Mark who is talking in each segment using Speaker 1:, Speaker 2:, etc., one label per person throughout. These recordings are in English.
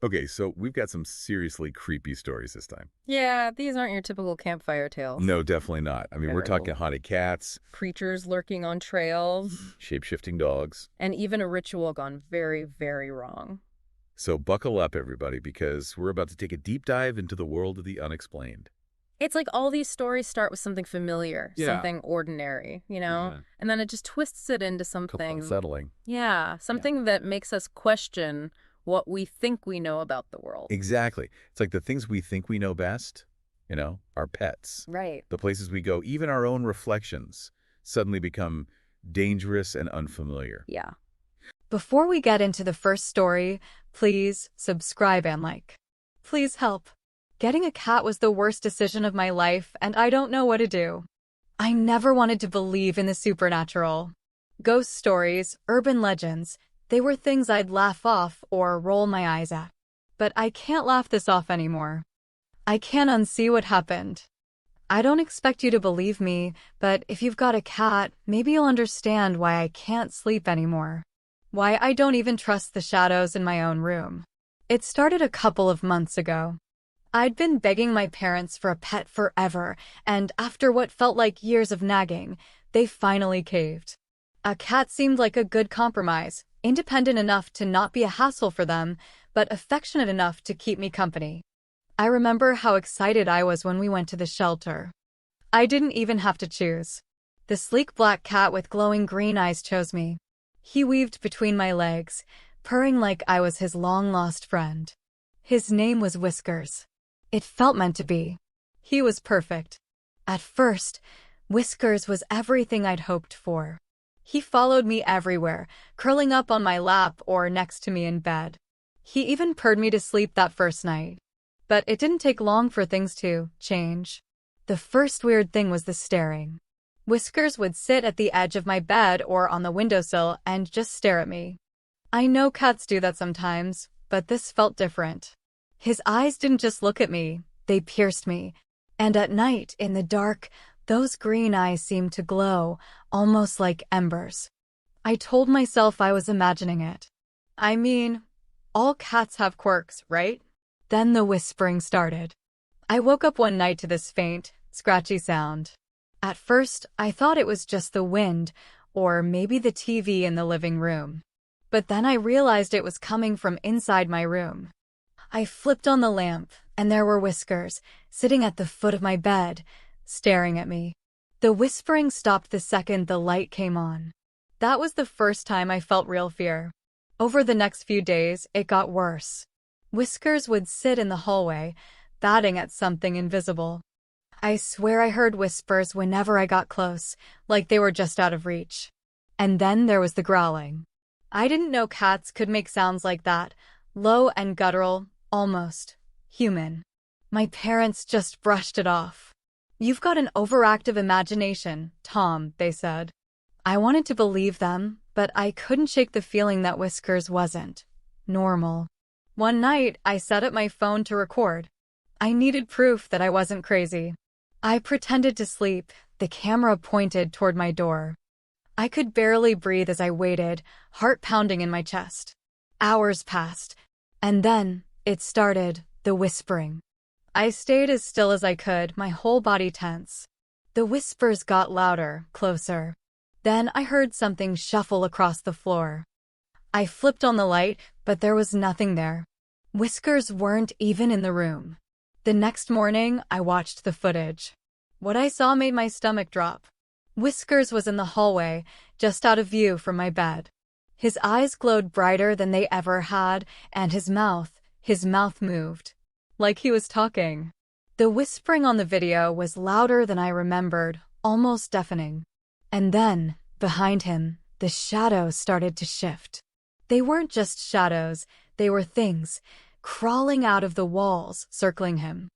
Speaker 1: Okay, so we've got some seriously creepy stories this time.
Speaker 2: Yeah, these aren't your typical campfire tales.
Speaker 1: No, definitely not. I mean, we're
Speaker 2: No.
Speaker 1: talking haunted cats,
Speaker 2: Creatures lurking on trails,
Speaker 1: shape-shifting dogs.
Speaker 2: and even a ritual gone very, very wrong.
Speaker 1: So buckle up, everybody, because we're about to take a deep dive into the world of the unexplained.
Speaker 2: It's like all these stories start with something familiar,
Speaker 1: Yeah.
Speaker 2: something ordinary, you know?
Speaker 1: Yeah.
Speaker 2: And then it just twists it into
Speaker 1: Couple
Speaker 2: something,
Speaker 1: unsettling.
Speaker 2: yeah, something that makes us question what we think we know about the world.
Speaker 1: Exactly. It's like the things we think we know best, our pets,
Speaker 2: Right.
Speaker 1: the places we go, even our own reflections suddenly become dangerous and unfamiliar.
Speaker 2: Yeah.
Speaker 3: Before we get into the first story, please subscribe and like. Please help. Getting a cat was the worst decision of my life, and I don't know what to do. I never wanted to believe in the supernatural. Ghost stories, urban legends, they were things I'd laugh off or roll my eyes at. But I can't laugh this off anymore. I can't unsee what happened. I don't expect you to believe me, but if you've got a cat, maybe you'll understand why I can't sleep anymore. Why I don't even trust the shadows in my own room. It started a couple of months ago. I'd been begging my parents for a pet forever, and after what felt like years of nagging, they finally caved. A cat seemed like a good compromise, independent enough to not be a hassle for them, but affectionate enough to keep me company. I remember how excited I was when we went to the shelter. I didn't even have to choose. The sleek black cat with glowing green eyes chose me. He weaved between my legs, purring like I was his long-lost friend. His name was Whiskers. It felt meant to be. He was perfect. At first, Whiskers was everything I'd hoped for. He followed me everywhere, curling up on my lap or next to me in bed. He even purred me to sleep that first night. But it didn't take long for things to change. The first weird thing was the staring. Whiskers would sit at the edge of my bed or on the windowsill and just stare at me. I know cats do that sometimes, but this felt different. His eyes didn't just look at me, they pierced me. And at night, in the dark, those green eyes seemed to glow, almost like embers. I told myself I was imagining it. I mean, all cats have quirks, right? Then the whispering started. I woke up one night to this faint, scratchy sound. At first, I thought it was just the wind, or maybe the TV in the living room. But then I realized it was coming from inside my room. I flipped on the lamp, and there were Whiskers, sitting at the foot of my bed, staring at me. The whispering stopped the second the light came on. That was the first time I felt real fear. Over the next few days, it got worse. Whiskers would sit in the hallway, batting at something invisible. I swear I heard whispers whenever I got close, like they were just out of reach. And then there was the growling. I didn't know cats could make sounds like that, low and guttural, almost human. My parents just brushed it off. "You've got an overactive imagination, Tom," they said. I wanted to believe them, but I couldn't shake the feeling that Whiskers wasn't normal. One night, I set up my phone to record. I needed proof that I wasn't crazy. I pretended to sleep, the camera pointed toward my door. I could barely breathe as I waited, heart pounding in my chest. Hours passed, and then it started, the whispering. I stayed as still as I could, my whole body tense. The whispers got louder, closer. Then I heard something shuffle across the floor. I flipped on the light, but there was nothing there. Whiskers weren't even in the room. The next morning, I watched the footage. What I saw made my stomach drop. Whiskers was in the hallway, just out of view from my bed. His eyes glowed brighter than they ever had, and his mouth moved. Like he was talking. The whispering on the video was louder than I remembered, almost deafening. And then, behind him, the shadows started to shift. They weren't just shadows, they were things, crawling out of the walls, circling him.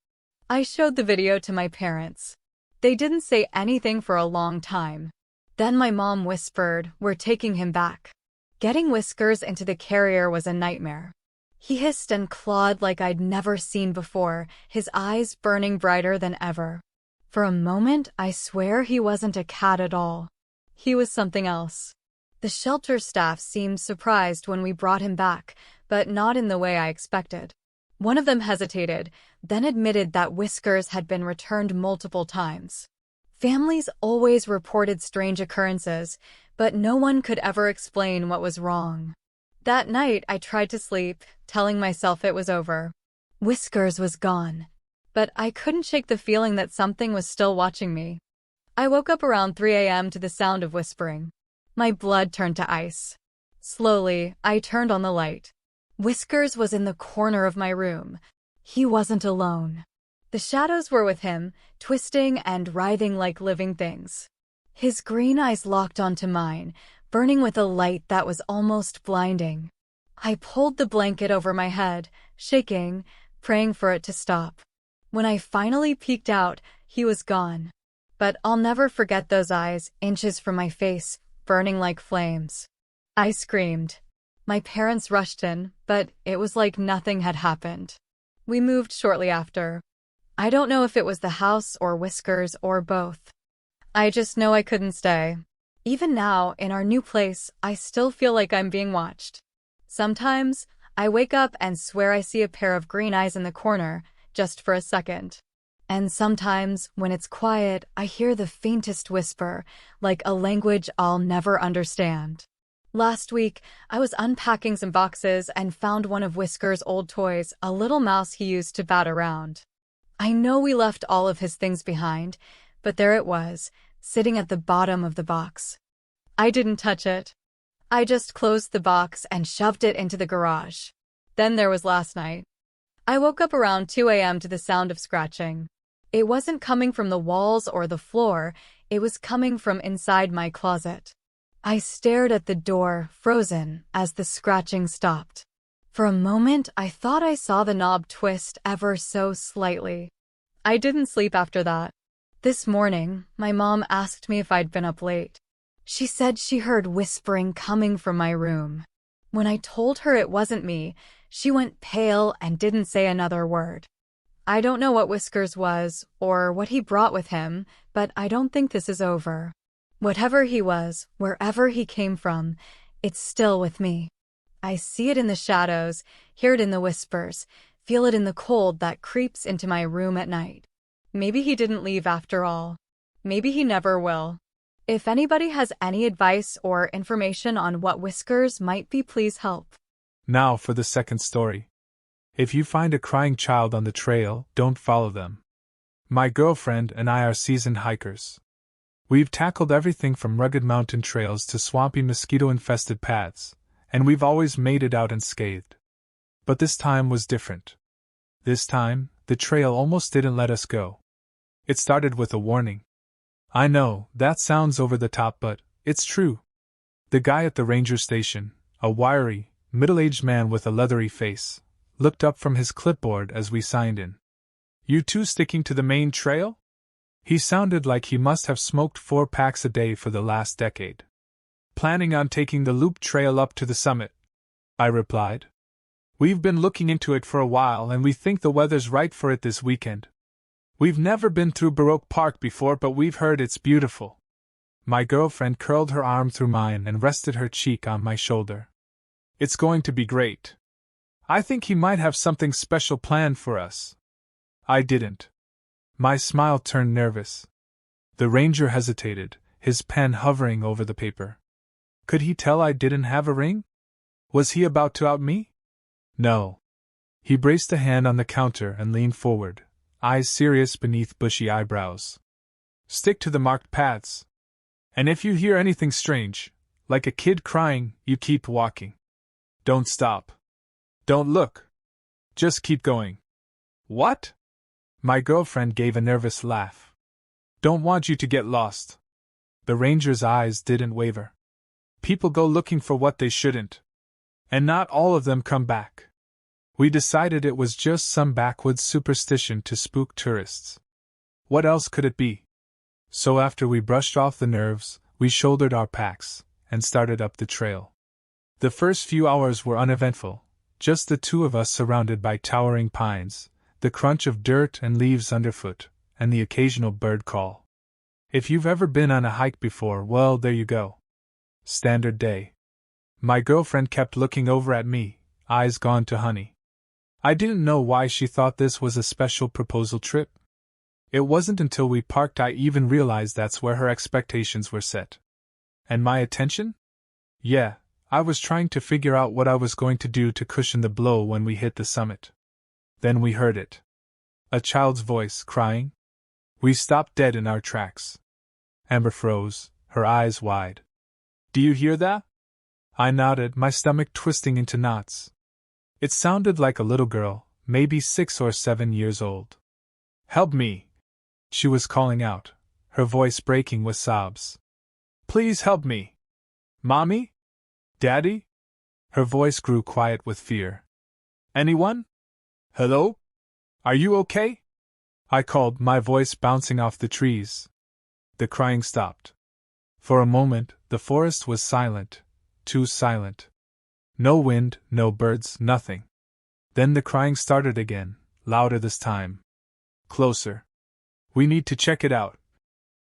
Speaker 3: I showed the video to my parents. They didn't say anything for a long time. Then my mom whispered, "We're taking him back." Getting Whiskers into the carrier was a nightmare. He hissed and clawed like I'd never seen before, his eyes burning brighter than ever. For a moment, I swear he wasn't a cat at all. He was something else. The shelter staff seemed surprised when we brought him back, but not in the way I expected. One of them hesitated, then admitted that Whiskers had been returned multiple times. Families always reported strange occurrences, but no one could ever explain what was wrong. That night, I tried to sleep, telling myself it was over. Whiskers was gone, but I couldn't shake the feeling that something was still watching me. I woke up around 3 a.m. to the sound of whispering. My blood turned to ice. Slowly, I turned on the light. Whiskers was in the corner of my room. He wasn't alone. The shadows were with him, twisting and writhing like living things. His green eyes locked onto mine, burning with a light that was almost blinding. I pulled the blanket over my head, shaking, praying for it to stop. When I finally peeked out, he was gone. But I'll never forget those eyes, inches from my face, burning like flames. I screamed. My parents rushed in, but it was like nothing had happened. We moved shortly after. I don't know if it was the house or Whiskers or both. I just know I couldn't stay. Even now, in our new place, I still feel like I'm being watched. Sometimes, I wake up and swear I see a pair of green eyes in the corner, just for a second. And sometimes, when it's quiet, I hear the faintest whisper, like a language I'll never understand. Last week, I was unpacking some boxes and found one of Whiskers' old toys, a little mouse he used to bat around. I know we left all of his things behind, but there it was, sitting at the bottom of the box. I didn't touch it. I just closed the box and shoved it into the garage. Then there was last night. I woke up around 2 a.m. to the sound of scratching. It wasn't coming from the walls or the floor, it was coming from inside my closet. I stared at the door, frozen, as the scratching stopped. For a moment, I thought I saw the knob twist ever so slightly. I didn't sleep after that. This morning, my mom asked me if I'd been up late. She said she heard whispering coming from my room. When I told her it wasn't me, she went pale and didn't say another word. I don't know what Whiskers was, or what he brought with him, but I don't think this is over. Whatever he was, wherever he came from, it's still with me. I see it in the shadows, hear it in the whispers, feel it in the cold that creeps into my room at night. Maybe he didn't leave after all. Maybe he never will. If anybody has any advice or information on what Whiskers might be, please help.
Speaker 4: Now for the second story. If you find a crying child on the trail, don't follow them. My girlfriend and I are seasoned hikers. We've tackled everything from rugged mountain trails to swampy mosquito-infested paths, and we've always made it out unscathed. But this time was different. This time, the trail almost didn't let us go. It started with a warning. I know, that sounds over the top, but it's true. The guy at the ranger station, a wiry, middle-aged man with a leathery face, looked up from his clipboard as we signed in. You two sticking to the main trail? He sounded like he must have smoked 4 packs a day for the last decade. Planning on taking the loop trail up to the summit, I replied. We've been looking into it for a while and we think the weather's right for it this weekend. We've never been through Baroque Park before, but we've heard it's beautiful. My girlfriend curled her arm through mine and rested her cheek on my shoulder. It's going to be great. I think he might have something special planned for us. I didn't. My smile turned nervous. The ranger hesitated, his pen hovering over the paper. Could he tell I didn't have a ring? Was he about to out me? No. He braced a hand on the counter and leaned forward, eyes serious beneath bushy eyebrows. Stick to the marked paths. And if you hear anything strange, like a kid crying, you keep walking. Don't stop. Don't look. Just keep going. What? My girlfriend gave a nervous laugh. Don't want you to get lost. The ranger's eyes didn't waver. People go looking for what they shouldn't. And not all of them come back. We decided it was just some backwoods superstition to spook tourists. What else could it be? So after we brushed off the nerves, we shouldered our packs and started up the trail. The first few hours were uneventful, just the two of us surrounded by towering pines, the crunch of dirt and leaves underfoot, and the occasional bird call. If you've ever been on a hike before, well, there you go. Standard day. My girlfriend kept looking over at me, eyes gone to honey. I didn't know why she thought this was a special proposal trip. It wasn't until we parked I even realized that's where her expectations were set. And my attention? Yeah, I was trying to figure out what I was going to do to cushion the blow when we hit the summit. Then we heard it. A child's voice, crying. We stopped dead in our tracks. Amber froze, her eyes wide. Do you hear that? I nodded, my stomach twisting into knots. It sounded like a little girl, maybe 6 or 7 years old. Help me! She was calling out, her voice breaking with sobs. Please help me! Mommy? Daddy? Her voice grew quiet with fear. Anyone? Hello? Are you okay? I called, my voice bouncing off the trees. The crying stopped. For a moment, the forest was silent, too silent. No wind, no birds, nothing. Then the crying started again, louder this time. Closer. We need to check it out,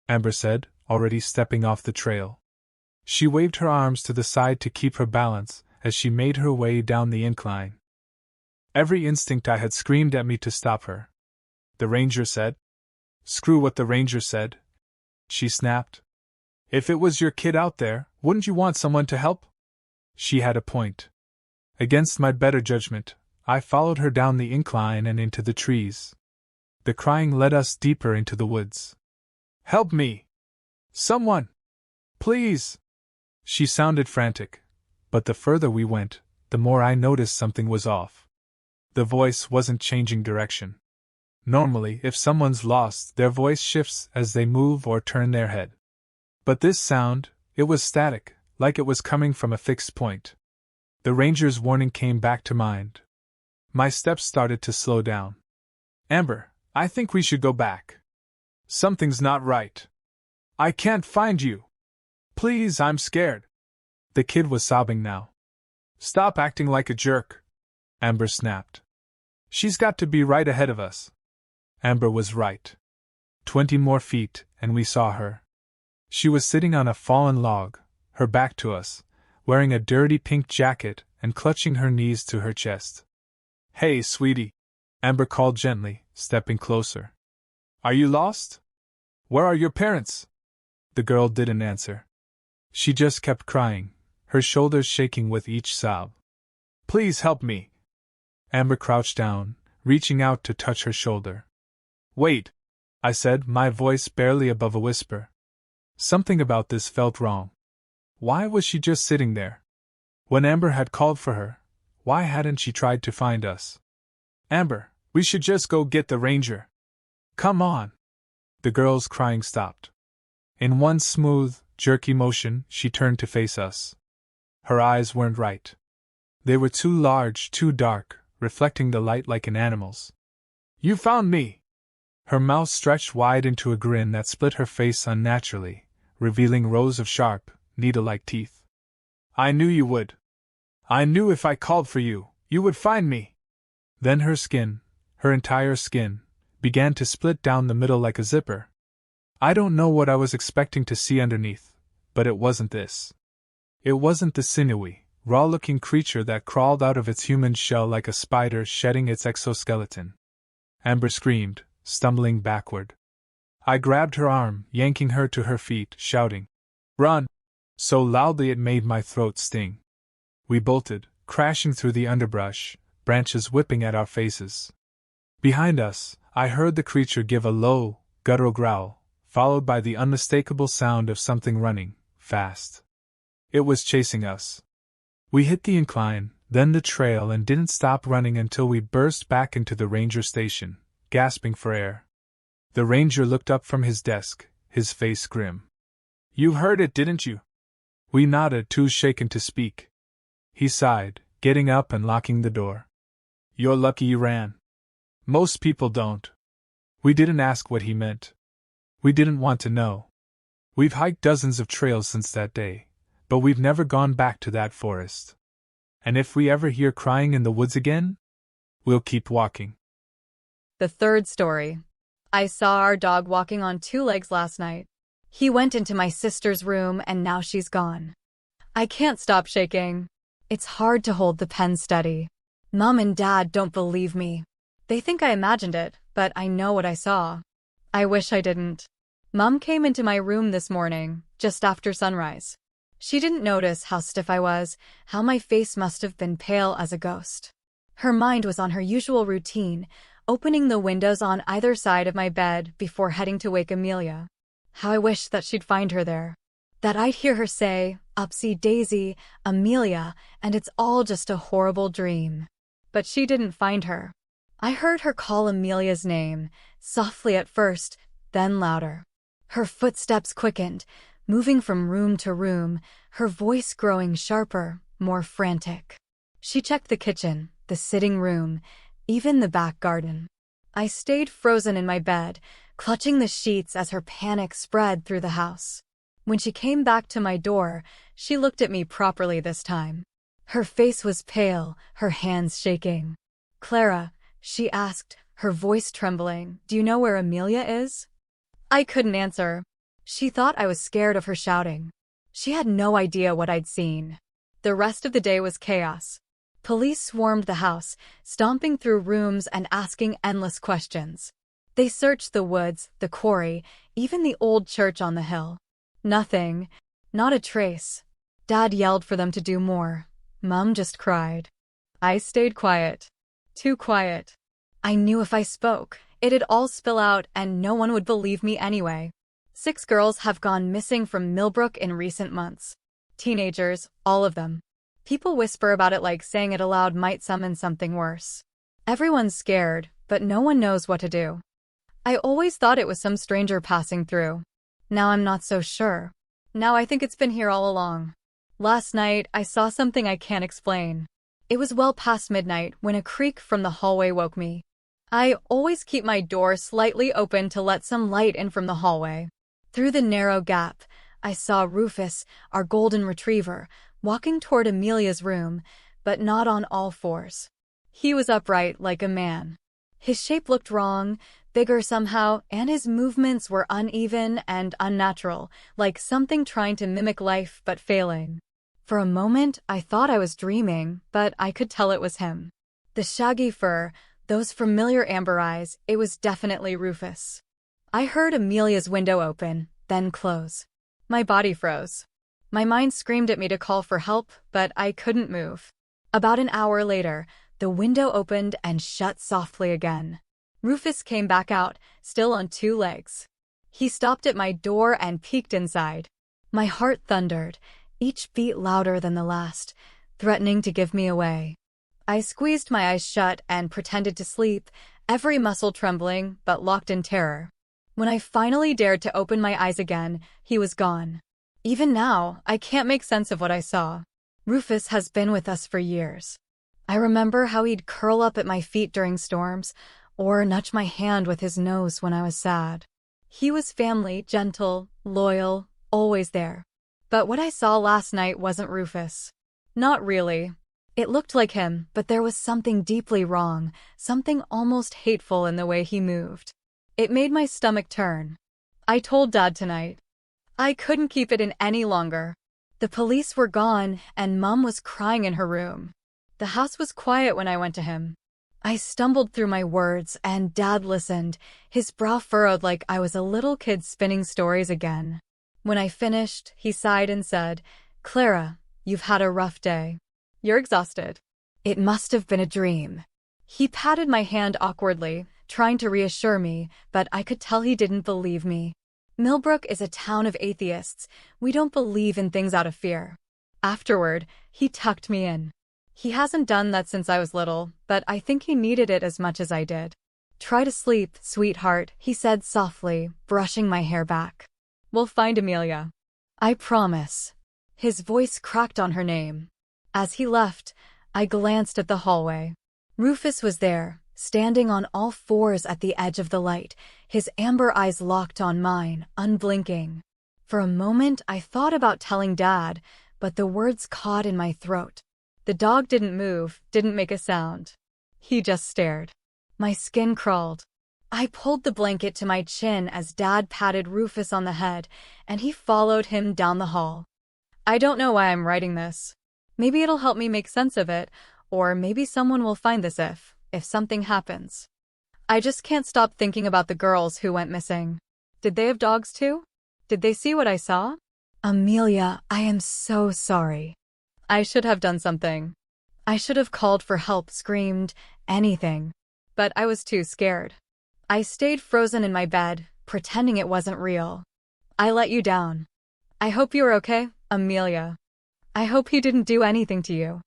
Speaker 4: Amber said, already stepping off the trail. She waved her arms to the side to keep her balance as she made her way down the incline. Every instinct I had screamed at me to stop her. The ranger said. Screw what the ranger said, she snapped. If it was your kid out there, wouldn't you want someone to help? She had a point. Against my better judgment, I followed her down the incline and into the trees. The crying led us deeper into the woods. Help me! Someone! Please! She sounded frantic, but the further we went, the more I noticed something was off. The voice wasn't changing direction. Normally, if someone's lost, their voice shifts as they move or turn their head. But this sound, it was static, like it was coming from a fixed point. The ranger's warning came back to mind. My steps started to slow down. Amber, I think we should go back. Something's not right. I can't find you. Please, I'm scared. The kid was sobbing now. Stop acting like a jerk, Amber snapped. She's got to be right ahead of us. Amber was right. 20 more feet, and we saw her. She was sitting on a fallen log, her back to us, wearing a dirty pink jacket and clutching her knees to her chest. Hey, sweetie, Amber called gently, stepping closer. Are you lost? Where are your parents? The girl didn't answer. She just kept crying, her shoulders shaking with each sob. Please help me. Amber crouched down, reaching out to touch her shoulder. Wait, I said, my voice barely above a whisper. Something about this felt wrong. Why was she just sitting there? When Amber had called for her, why hadn't she tried to find us? Amber, we should just go get the ranger. Come on. The girl's crying stopped. In one smooth, jerky motion, she turned to face us. Her eyes weren't right. They were too large, too dark, reflecting the light like an animal's. You found me! Her mouth stretched wide into a grin that split her face unnaturally, revealing rows of sharp, needle-like teeth. I knew you would. I knew if I called for you, you would find me. Then her skin, her entire skin, began to split down the middle like a zipper. I don't know what I was expecting to see underneath, but it wasn't this. It wasn't the sinewy, raw-looking creature that crawled out of its human shell like a spider shedding its exoskeleton. Amber screamed, stumbling backward. I grabbed her arm, yanking her to her feet, shouting, Run! So loudly it made my throat sting. We bolted, crashing through the underbrush, branches whipping at our faces. Behind us, I heard the creature give a low, guttural growl, followed by the unmistakable sound of something running, fast. It was chasing us. We hit the incline, then the trail, and didn't stop running until we burst back into the ranger station, gasping for air. The ranger looked up from his desk, his face grim. You heard it, didn't you? We nodded, too shaken to speak. He sighed, getting up and locking the door. You're lucky you ran. Most people don't. We didn't ask what he meant. We didn't want to know. We've hiked dozens of trails since that day, but we've never gone back to that forest. And if we ever hear crying in the woods again, we'll keep walking.
Speaker 3: The third story. I saw our dog walking on 2 legs last night. He went into my sister's room and now she's gone. I can't stop shaking. It's hard to hold the pen steady. Mom and Dad don't believe me. They think I imagined it, but I know what I saw. I wish I didn't. Mom came into my room this morning, just after sunrise. She didn't notice how stiff I was, how my face must have been pale as a ghost. Her mind was on her usual routine, opening the windows on either side of my bed before heading to wake Amelia. How I wished that she'd find her there. That I'd hear her say, "Upsy daisy, Amelia, and it's all just a horrible dream." But she didn't find her. I heard her call Amelia's name, softly at first, then louder. Her footsteps quickened, moving from room to room, her voice growing sharper, more frantic. She checked the kitchen, the sitting room, even the back garden. I stayed frozen in my bed, clutching the sheets as her panic spread through the house. When she came back to my door, she looked at me properly this time. Her face was pale, her hands shaking. "Clara," she asked, her voice trembling, "do you know where Amelia is?" I couldn't answer. She thought I was scared of her shouting. She had no idea what I'd seen. The rest of the day was chaos. Police swarmed the house, stomping through rooms and asking endless questions. They searched the woods, the quarry, even the old church on the hill. Nothing. Not a trace. Dad yelled for them to do more. Mom just cried. I stayed quiet. Too quiet. I knew if I spoke, it'd all spill out and no one would believe me anyway. 6 girls have gone missing from Millbrook in recent months. Teenagers, all of them. People whisper about it like saying it aloud might summon something worse. Everyone's scared, but no one knows what to do. I always thought it was some stranger passing through. Now I'm not so sure. Now I think it's been here all along. Last night, I saw something I can't explain. It was well past midnight when a creak from the hallway woke me. I always keep my door slightly open to let some light in from the hallway. Through the narrow gap, I saw Rufus, our golden retriever, walking toward Amelia's room, but not on all fours. He was upright like a man. His shape looked wrong, bigger somehow, and his movements were uneven and unnatural, like something trying to mimic life but failing. For a moment, I thought I was dreaming, but I could tell it was him. The shaggy fur, those familiar amber eyes, it was definitely Rufus. I heard Amelia's window open, then close. My body froze. My mind screamed at me to call for help, but I couldn't move. About an hour later, the window opened and shut softly again. Rufus came back out, still on 2 legs. He stopped at my door and peeked inside. My heart thundered, each beat louder than the last, threatening to give me away. I squeezed my eyes shut and pretended to sleep, every muscle trembling but locked in terror. When I finally dared to open my eyes again, he was gone. Even now, I can't make sense of what I saw. Rufus has been with us for years. I remember how he'd curl up at my feet during storms, or nudge my hand with his nose when I was sad. He was family, gentle, loyal, always there. But what I saw last night wasn't Rufus. Not really. It looked like him, but there was something deeply wrong, something almost hateful in the way he moved. It made my stomach turn. I told Dad tonight. I couldn't keep it in any longer. The police were gone, and Mom was crying in her room. The house was quiet when I went to him. I stumbled through my words, and Dad listened, his brow furrowed like I was a little kid spinning stories again. When I finished, he sighed and said, "Clara, you've had a rough day. You're exhausted." It must have been a dream. He patted my hand awkwardly, trying to reassure me, but I could tell he didn't believe me. Millbrook is a town of atheists. We don't believe in things out of fear. Afterward, he tucked me in. He hasn't done that since I was little, but I think he needed it as much as I did. "Try to sleep, sweetheart," he said softly, brushing my hair back. "We'll find Amelia. I promise." His voice cracked on her name. As he left, I glanced at the hallway. Rufus was there, standing on all fours at the edge of the light, his amber eyes locked on mine, unblinking. For a moment, I thought about telling Dad, but the words caught in my throat. The dog didn't move, didn't make a sound. He just stared. My skin crawled. I pulled the blanket to my chin as Dad patted Rufus on the head, and he followed him down the hall. I don't know why I'm writing this. Maybe it'll help me make sense of it, or maybe someone will find this if something happens. I just can't stop thinking about the girls who went missing. Did they have dogs too? Did they see what I saw? Amelia, I am so sorry. I should have done something. I should have called for help, screamed, anything. But I was too scared. I stayed frozen in my bed, pretending it wasn't real. I let you down. I hope you're okay, Amelia. I hope he didn't do anything to you.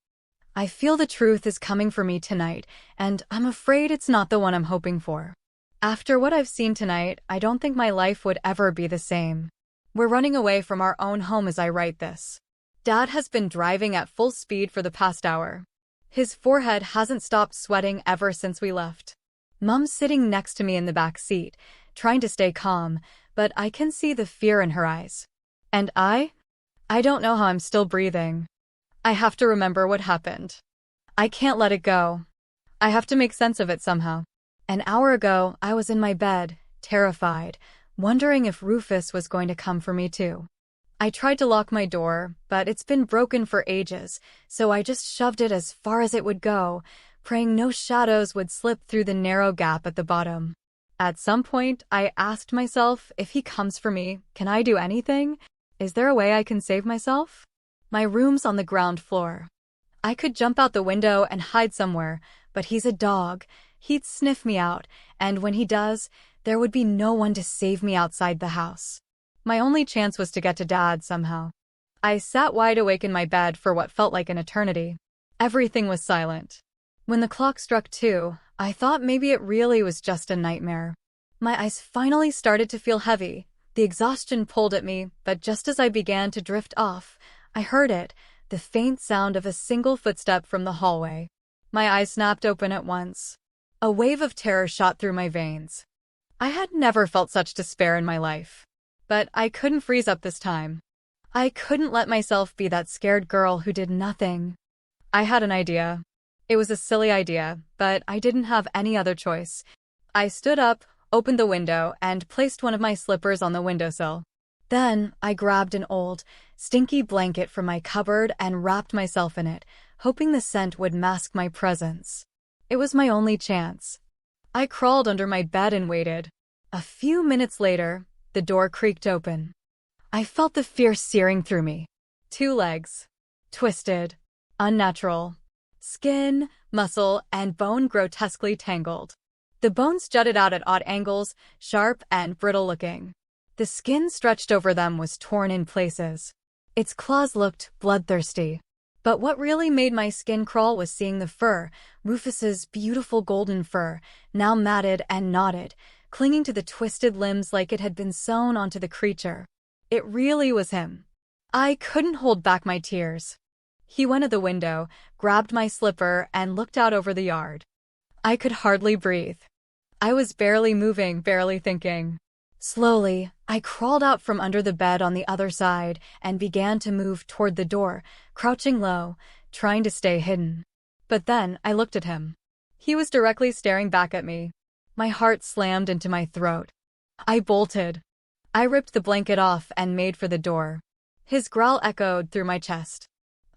Speaker 3: I feel the truth is coming for me tonight, and I'm afraid it's not the one I'm hoping for. After what I've seen tonight, I don't think my life would ever be the same. We're running away from our own home as I write this. Dad has been driving at full speed for the past hour. His forehead hasn't stopped sweating ever since we left. Mom's sitting next to me in the back seat, trying to stay calm, but I can see the fear in her eyes. And I don't know how I'm still breathing. I have to remember what happened. I can't let it go. I have to make sense of it somehow. An hour ago, I was in my bed, terrified, wondering if Rufus was going to come for me too. I tried to lock my door, but it's been broken for ages, so I just shoved it as far as it would go, praying no shadows would slip through the narrow gap at the bottom. At some point, I asked myself, if he comes for me, can I do anything? Is there a way I can save myself? My room's on the ground floor. I could jump out the window and hide somewhere, but he's a dog. He'd sniff me out, and when he does, there would be no one to save me outside the house. My only chance was to get to Dad somehow. I sat wide awake in my bed for what felt like an eternity. Everything was silent. When the clock struck 2, I thought maybe it really was just a nightmare. My eyes finally started to feel heavy. The exhaustion pulled at me, but just as I began to drift off, I heard it, the faint sound of a single footstep from the hallway. My eyes snapped open at once. A wave of terror shot through my veins. I had never felt such despair in my life. But I couldn't freeze up this time. I couldn't let myself be that scared girl who did nothing. I had an idea. It was a silly idea, but I didn't have any other choice. I stood up, opened the window, and placed one of my slippers on the windowsill. Then I grabbed an old, stinky blanket from my cupboard and wrapped myself in it, hoping the scent would mask my presence. It was my only chance. I crawled under my bed and waited. A few minutes later, the door creaked open. I felt the fear searing through me. 2 legs. Twisted. Unnatural. Skin, muscle, and bone grotesquely tangled. The bones jutted out at odd angles, sharp and brittle-looking. The skin stretched over them was torn in places. Its claws looked bloodthirsty. But what really made my skin crawl was seeing the fur, Rufus's beautiful golden fur, now matted and knotted, clinging to the twisted limbs like it had been sewn onto the creature. It really was him. I couldn't hold back my tears. He went at the window, grabbed my slipper, and looked out over the yard. I could hardly breathe. I was barely moving, barely thinking. Slowly, I crawled out from under the bed on the other side and began to move toward the door, crouching low, trying to stay hidden. But then I looked at him. He was directly staring back at me. My heart slammed into my throat. I bolted. I ripped the blanket off and made for the door. His growl echoed through my chest.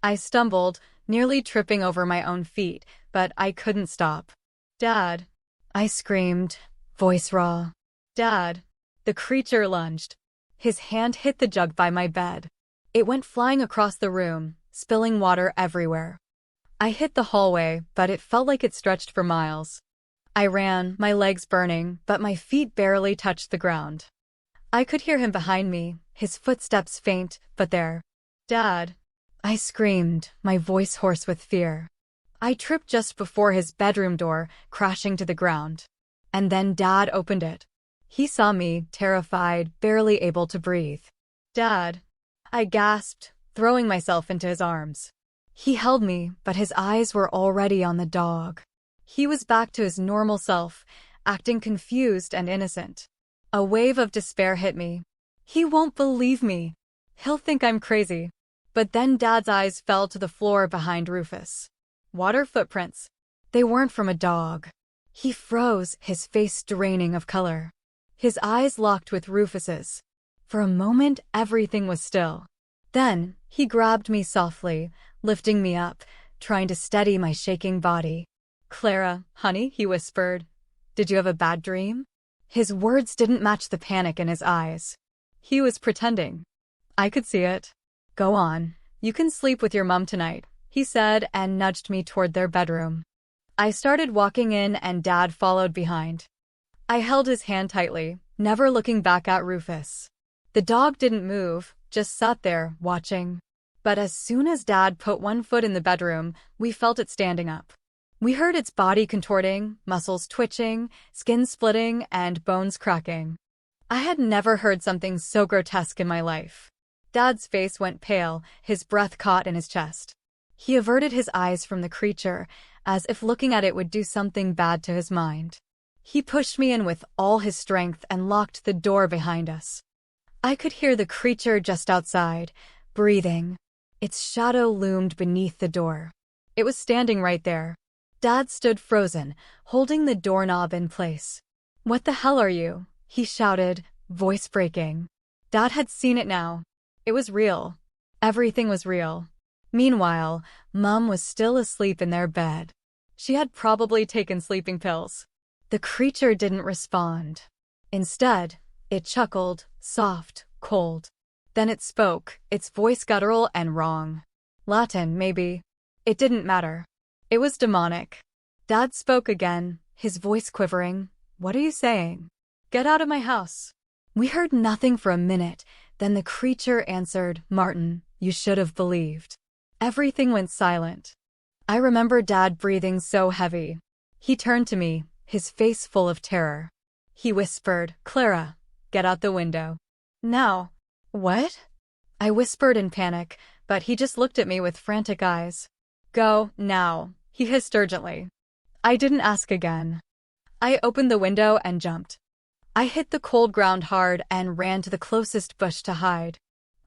Speaker 3: I stumbled, nearly tripping over my own feet, but I couldn't stop. "Dad!" I screamed, voice raw. "Dad!" The creature lunged. His hand hit the jug by my bed. It went flying across the room, spilling water everywhere. I hit the hallway, but it felt like it stretched for miles. I ran, my legs burning, but my feet barely touched the ground. I could hear him behind me, his footsteps faint, but there. "Dad!" I screamed, my voice hoarse with fear. I tripped just before his bedroom door, crashing to the ground. And then Dad opened it. He saw me, terrified, barely able to breathe. "Dad!" I gasped, throwing myself into his arms. He held me, but his eyes were already on the dog. He was back to his normal self, acting confused and innocent. A wave of despair hit me. He won't believe me. He'll think I'm crazy. But then Dad's eyes fell to the floor behind Rufus. Water footprints. They weren't from a dog. He froze, his face draining of color. His eyes locked with Rufus's. For a moment, everything was still. Then, he grabbed me softly, lifting me up, trying to steady my shaking body. "Clara, honey," he whispered. "Did you have a bad dream?" His words didn't match the panic in his eyes. He was pretending. I could see it. "Go on. You can sleep with your mom tonight," he said and nudged me toward their bedroom. I started walking in and Dad followed behind. I held his hand tightly, never looking back at Rufus. The dog didn't move, just sat there, watching. But as soon as Dad put one foot in the bedroom, we felt it standing up. We heard its body contorting, muscles twitching, skin splitting, and bones cracking. I had never heard something so grotesque in my life. Dad's face went pale, his breath caught in his chest. He averted his eyes from the creature, as if looking at it would do something bad to his mind. He pushed me in with all his strength and locked the door behind us. I could hear the creature just outside, breathing. Its shadow loomed beneath the door. It was standing right there. Dad stood frozen, holding the doorknob in place. "What the hell are you?" he shouted, voice breaking. Dad had seen it now. It was real. Everything was real. Meanwhile, Mum was still asleep in their bed. She had probably taken sleeping pills. The creature didn't respond. Instead, it chuckled, soft, cold. Then it spoke, its voice guttural and wrong. Latin, maybe. It didn't matter. It was demonic. Dad spoke again, his voice quivering. "What are you saying?" "Get out of my house." We heard nothing for a minute, then the creature answered, "Martin, you should have believed." Everything went silent. I remember Dad breathing so heavy. He turned to me, his face full of terror. He whispered, "Clara, get out the window." "Now." "What?" I whispered in panic, but he just looked at me with frantic eyes. "Go, now," he hissed urgently. I didn't ask again. I opened the window and jumped. I hit the cold ground hard and ran to the closest bush to hide.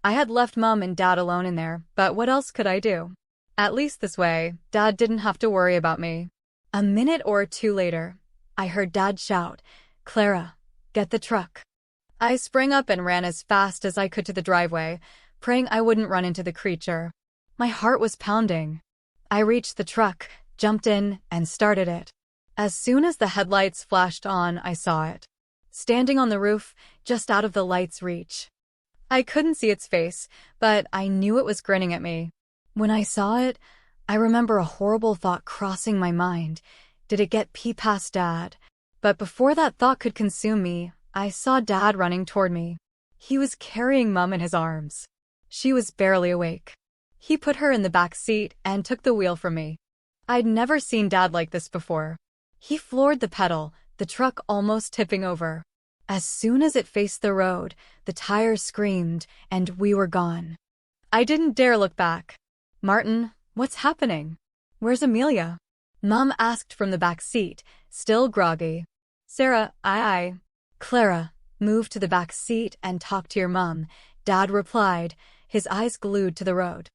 Speaker 3: I had left Mum and Dad alone in there, but what else could I do? At least this way, Dad didn't have to worry about me. A minute or two later, I heard Dad shout, "Clara, get the truck." I sprang up and ran as fast as I could to the driveway, praying I wouldn't run into the creature. My heart was pounding. I reached the truck, jumped in, and started it. As soon as the headlights flashed on, I saw it. Standing on the roof, just out of the light's reach. I couldn't see its face, but I knew it was grinning at me. When I saw it, I remember a horrible thought crossing my mind. Did it get past Dad? But before that thought could consume me, I saw Dad running toward me. He was carrying Mum in his arms. She was barely awake. He put her in the back seat and took the wheel from me. I'd never seen Dad like this before. He floored the pedal, the truck almost tipping over. As soon as it faced the road, the tires screamed, and we were gone. I didn't dare look back. "Martin, what's happening? Where's Amelia?" Mum asked from the back seat, still groggy. "Sarah, I. Clara, move to the back seat and talk to your mum," Dad replied, his eyes glued to the road.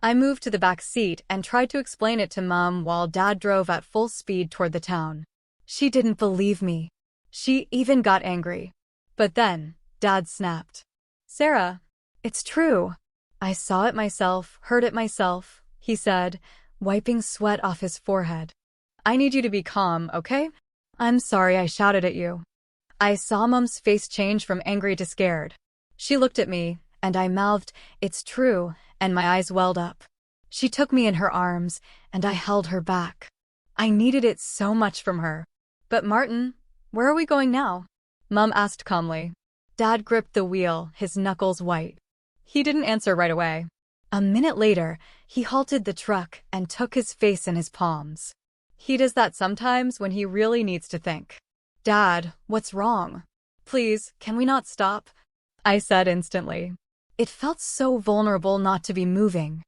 Speaker 3: I moved to the back seat and tried to explain it to Mum while Dad drove at full speed toward the town. She didn't believe me. She even got angry. But then, Dad snapped. "Sarah, it's true. I saw it myself, heard it myself," he said, wiping sweat off his forehead. "I need you to be calm, okay? I'm sorry I shouted at you." I saw Mum's face change from angry to scared. She looked at me, and I mouthed, "It's true," and my eyes welled up. She took me in her arms, and I held her back. I needed it so much from her. "But Martin, where are we going now?" Mum asked calmly. Dad gripped the wheel, his knuckles white. He didn't answer right away. A minute later, he halted the truck and took his face in his palms. He does that sometimes when he really needs to think. "Dad, what's wrong? Please, can we not stop?" I said instantly. It felt so vulnerable not to be moving.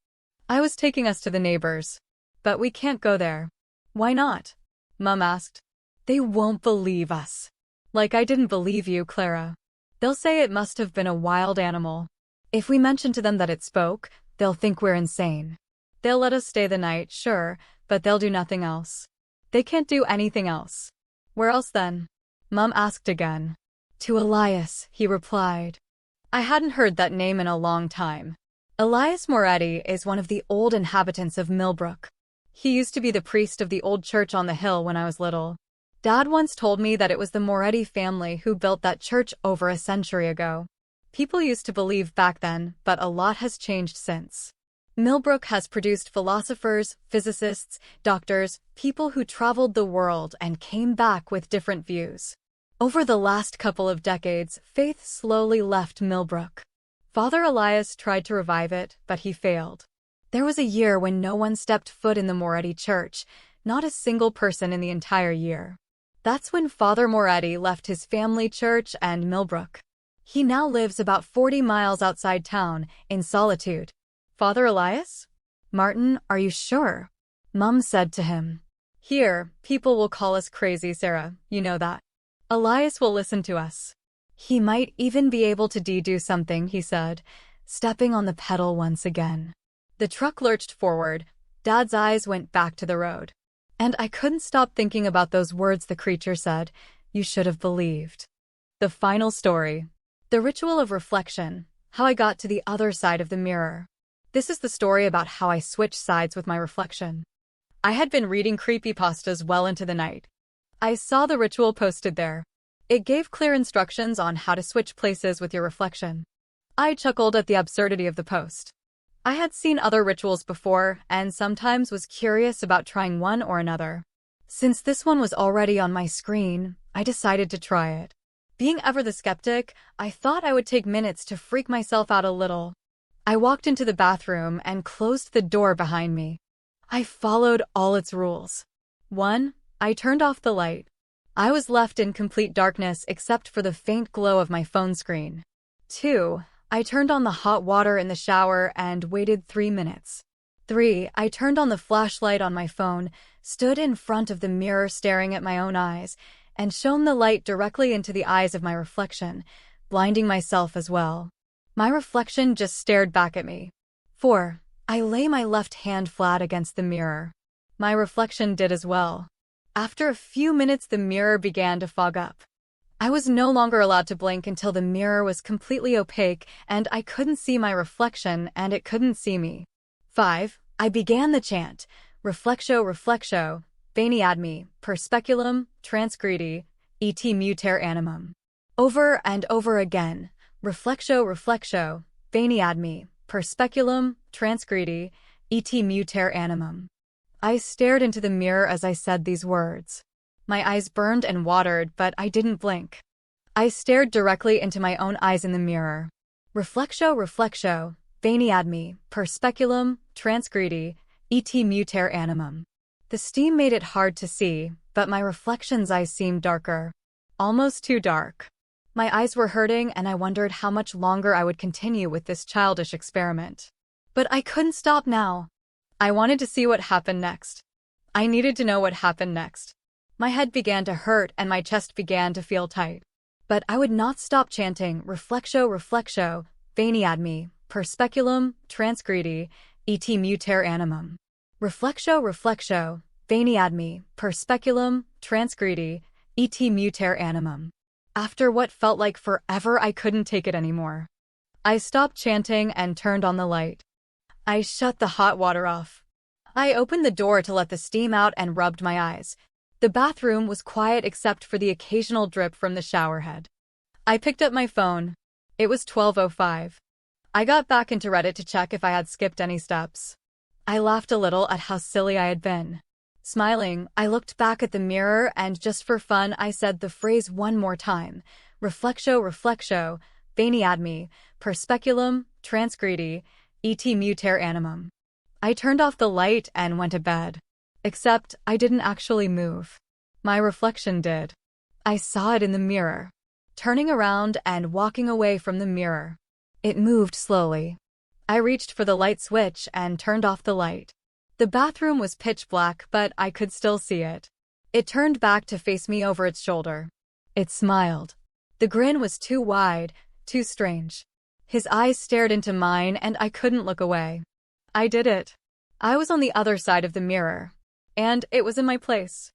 Speaker 3: "I was taking us to the neighbors. But we can't go there." "Why not?" Mum asked. "They won't believe us." "Like I didn't believe you, Clara. They'll say it must have been a wild animal. If we mention to them that it spoke, they'll think we're insane. They'll let us stay the night, sure, but they'll do nothing else. They can't do anything else." "Where else then?" Mum asked again. "To Elias," he replied. I hadn't heard that name in a long time. Elias Moretti is one of the old inhabitants of Millbrook. He used to be the priest of the old church on the hill when I was little. Dad once told me that it was the Moretti family who built that church over a century ago. People used to believe back then, but a lot has changed since. Millbrook has produced philosophers, physicists, doctors, people who traveled the world and came back with different views. Over the last couple of decades, faith slowly left Millbrook. Father Elias tried to revive it, but he failed. There was a year when no one stepped foot in the Moretti church, not a single person in the entire year. That's when Father Moretti left his family church and Millbrook. He now lives about 40 miles outside town, in solitude. Father Elias? Martin, are you sure? Mum said to him. Here, people will call us crazy, Sarah, you know that. Elias will listen to us. He might even be able to do something, he said, stepping on the pedal once again. The truck lurched forward. Dad's eyes went back to the road. And I couldn't stop thinking about those words the creature said. You should have believed. The final story. The ritual of reflection. How I got to the other side of the mirror. This is the story about how I switched sides with my reflection. I had been reading creepypastas well into the night. I saw the ritual posted there. It gave clear instructions on how to switch places with your reflection. I chuckled at the absurdity of the post. I had seen other rituals before and sometimes was curious about trying one or another. Since this one was already on my screen, I decided to try it. Being ever the skeptic, I thought I would take minutes to freak myself out a little. I walked into the bathroom and closed the door behind me. I followed all its rules. 1. I turned off the light. I was left in complete darkness except for the faint glow of my phone screen. 2. I turned on the hot water in the shower and waited 3 minutes. 3. I turned on the flashlight on my phone, stood in front of the mirror staring at my own eyes, and shone the light directly into the eyes of my reflection, blinding myself as well. My reflection just stared back at me. 4. I lay my left hand flat against the mirror. My reflection did as well. After a few minutes, the mirror began to fog up. I was no longer allowed to blink until the mirror was completely opaque and I couldn't see my reflection and it couldn't see me. 5. I began the chant, Reflexio, reflexio, veni ad me, per speculum, transgredi, et muter animum. Over and over again. Reflexio, reflexio, veni ad me, per speculum, transgredi, et muter animum. I stared into the mirror as I said these words. My eyes burned and watered, but I didn't blink. I stared directly into my own eyes in the mirror. Reflexio, reflexio, veni ad me, per speculum, transgredi, et muter animum. The steam made it hard to see, but my reflection's eyes seemed darker. Almost too dark. My eyes were hurting and I wondered how much longer I would continue with this childish experiment. But I couldn't stop now. I wanted to see what happened next. I needed to know what happened next. My head began to hurt and my chest began to feel tight. But I would not stop chanting Reflexio, reflexio, veni ad me, per speculum, transgredi, et muter animum. Reflexio, reflexio, veni ad me, per speculum, transgredi, et muter animum. After what felt like forever, I couldn't take it anymore. I stopped chanting and turned on the light. I shut the hot water off. I opened the door to let the steam out and rubbed my eyes. The bathroom was quiet except for the occasional drip from the shower head. I picked up my phone. It was 12:05. I got back into Reddit to check if I had skipped any steps. I laughed a little at how silly I had been. Smiling, I looked back at the mirror and just for fun I said the phrase one more time. Reflexio, reflexio, veni ad me, per speculum, transgredi, et muter animum. I turned off the light and went to bed. Except I didn't actually move. My reflection did. I saw it in the mirror. Turning around and walking away from the mirror. It moved slowly. I reached for the light switch and turned off the light. The bathroom was pitch black, but I could still see it. It turned back to face me over its shoulder. It smiled. The grin was too wide, too strange. His eyes stared into mine and I couldn't look away. I did it. I was on the other side of the mirror. And it was in my place.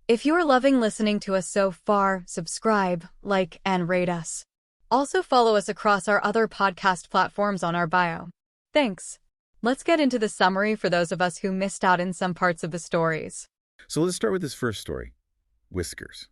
Speaker 3: If you're loving listening to us so far, subscribe, like, and rate us. Also follow us across our other podcast platforms on our bio. Thanks. Let's get into the summary for those of us who missed out in some parts of the stories.
Speaker 1: So let's start with this first story, Whiskers,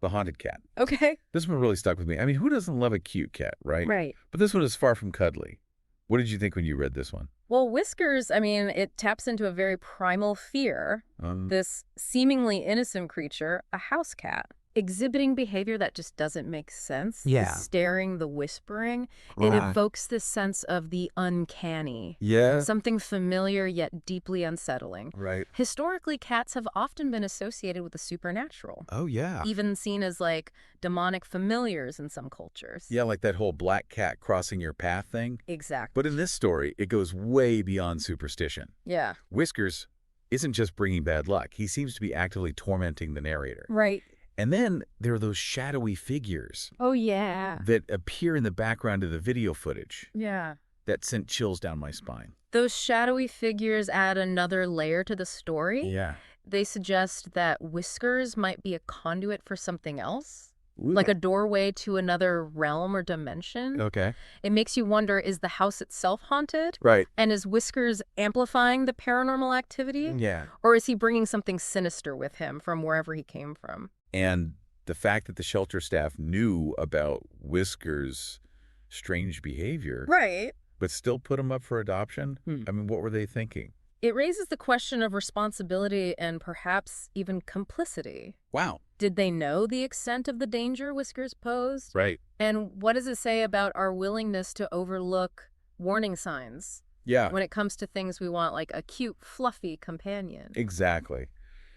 Speaker 1: the haunted cat.
Speaker 2: Okay.
Speaker 1: This one really stuck with me. I mean, who doesn't love a cute cat, right?
Speaker 2: Right.
Speaker 1: But this one is far from cuddly. What did you think when you read this one?
Speaker 2: Well, Whiskers, I mean, it taps into a very primal fear. This seemingly innocent creature, a house cat, exhibiting behavior that just doesn't make sense.
Speaker 5: Yeah.
Speaker 2: The staring, the whispering. It
Speaker 5: Right.
Speaker 2: evokes this sense of the uncanny.
Speaker 1: Yeah.
Speaker 2: Something familiar yet deeply unsettling.
Speaker 1: Right.
Speaker 2: Historically, cats have often been associated with the supernatural,
Speaker 1: Oh, yeah.
Speaker 2: even seen as like demonic familiars in some cultures.
Speaker 1: Yeah, like that whole black cat crossing your path thing.
Speaker 2: Exactly.
Speaker 1: But in this story, it goes way beyond superstition.
Speaker 2: Yeah.
Speaker 1: Whiskers isn't just bringing bad luck. He seems to be actively tormenting the narrator.
Speaker 2: Right.
Speaker 1: And then there are those shadowy figures
Speaker 2: Oh, yeah.
Speaker 1: that appear in the background of the video footage
Speaker 2: Yeah.
Speaker 1: that sent chills down my spine.
Speaker 2: Those shadowy figures add another layer to the story.
Speaker 1: Yeah.
Speaker 2: They suggest that Whiskers might be a conduit for something else, like a doorway to another realm or dimension.
Speaker 1: Okay.
Speaker 2: It makes you wonder, is the house itself haunted?
Speaker 1: Right.
Speaker 2: And is Whiskers amplifying the paranormal activity?
Speaker 1: Yeah.
Speaker 2: Or is he bringing something sinister with him from wherever he came from?
Speaker 1: And the fact that the shelter staff knew about Whiskers' strange behavior,
Speaker 2: Right.
Speaker 1: but still put him up for adoption, I mean, what were they thinking?
Speaker 2: It raises the question of responsibility and perhaps even complicity.
Speaker 1: Wow.
Speaker 2: Did they know the extent of the danger Whiskers posed?
Speaker 1: Right.
Speaker 2: And what does it say about our willingness to overlook warning signs
Speaker 1: Yeah.
Speaker 2: when it comes to things we want, like a cute, fluffy companion?
Speaker 1: Exactly.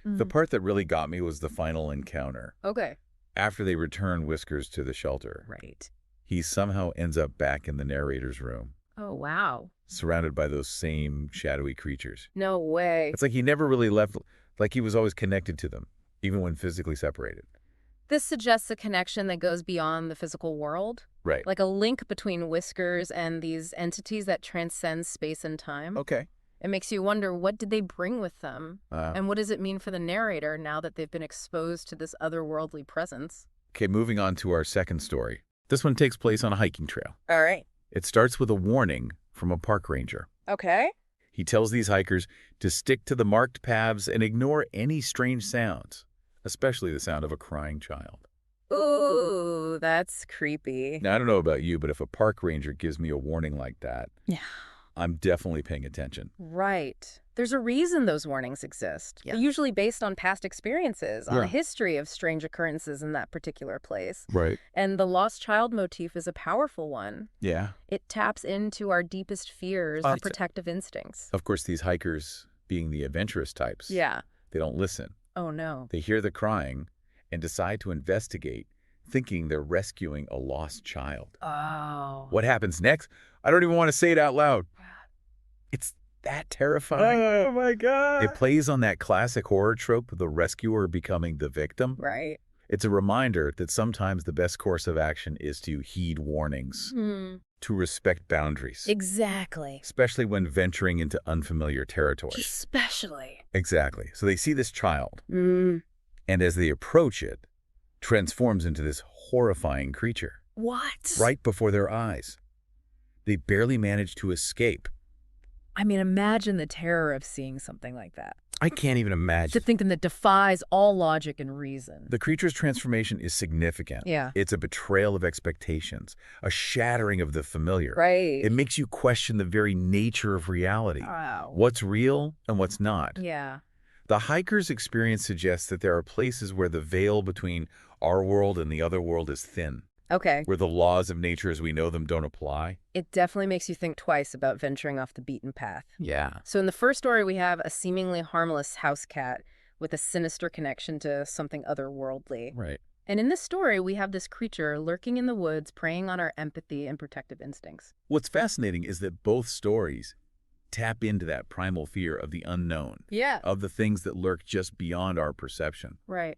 Speaker 1: The part that really got me was the final encounter.
Speaker 2: Okay.
Speaker 1: After they return Whiskers to the shelter,
Speaker 2: Right.
Speaker 1: he somehow ends up back in the narrator's room,
Speaker 2: Oh, wow.
Speaker 1: surrounded by those same shadowy creatures.
Speaker 2: No way.
Speaker 1: It's like he never really left, like he was always connected to them, even when physically separated.
Speaker 2: This suggests a connection that goes beyond the physical world,
Speaker 1: Right.
Speaker 2: like a link between Whiskers and these entities that transcend space and time.
Speaker 1: Okay.
Speaker 2: It makes you wonder, what did they bring with them? And what does it mean for the narrator now that they've been exposed to this otherworldly presence?
Speaker 1: Okay, moving on to our second story. This one takes place on a hiking trail.
Speaker 2: All right.
Speaker 1: It starts with a warning from a park ranger.
Speaker 2: Okay.
Speaker 1: He tells these hikers to stick to the marked paths and ignore any strange sounds, especially the sound of a crying child.
Speaker 2: Ooh, that's creepy.
Speaker 1: Now, I don't know about you, but if a park ranger gives me a warning like that,
Speaker 2: Yeah.
Speaker 1: I'm definitely paying attention.
Speaker 2: Right. There's a reason those warnings exist.
Speaker 1: Yeah.
Speaker 2: They're usually based on past experiences, on
Speaker 1: Yeah.
Speaker 2: a history of strange occurrences in that particular place.
Speaker 1: Right.
Speaker 2: And the lost child motif is a powerful one.
Speaker 1: Yeah.
Speaker 2: It taps into our deepest fears and protective instincts.
Speaker 1: Of course, these hikers, being the adventurous types,
Speaker 2: Yeah.
Speaker 1: they don't listen.
Speaker 2: Oh, no.
Speaker 1: They hear the crying and decide to investigate, thinking they're rescuing a lost child.
Speaker 2: Oh.
Speaker 1: What happens next? I don't even want to say it out loud. It's that terrifying.
Speaker 2: Oh, my God.
Speaker 1: It plays on that classic horror trope of the rescuer becoming the victim.
Speaker 2: Right.
Speaker 1: It's a reminder that sometimes the best course of action is to heed warnings, to respect boundaries,
Speaker 2: Exactly.
Speaker 1: especially when venturing into unfamiliar territory.
Speaker 2: Especially.
Speaker 1: Exactly. So they see this child,
Speaker 2: Mm.
Speaker 1: and as they approach it, transforms into this horrifying creature
Speaker 2: What?
Speaker 1: right before their eyes. They barely manage to escape.
Speaker 2: I mean, imagine the terror of seeing something like that.
Speaker 1: I can't even
Speaker 2: To
Speaker 1: imagine.
Speaker 2: think that defies all logic and reason.
Speaker 1: The creature's transformation is significant.
Speaker 2: Yeah.
Speaker 1: It's a betrayal of expectations, a shattering of the familiar.
Speaker 2: Right.
Speaker 1: It makes you question the very nature of reality.
Speaker 2: Wow.
Speaker 1: What's real and what's not.
Speaker 2: Yeah.
Speaker 1: The hiker's experience suggests that there are places where the veil between our world and the other world is thin,
Speaker 2: Okay.
Speaker 1: where the laws of nature as we know them don't apply.
Speaker 2: It definitely makes you think twice about venturing off the beaten path.
Speaker 1: Yeah.
Speaker 2: So in the first story, we have a seemingly harmless house cat with a sinister connection to something otherworldly.
Speaker 1: Right.
Speaker 2: And in this story, we have this creature lurking in the woods, preying on our empathy and protective instincts.
Speaker 1: What's fascinating is that both stories tap into that primal fear of the unknown,
Speaker 2: Yeah.
Speaker 1: of the things that lurk just beyond our perception.
Speaker 2: Right.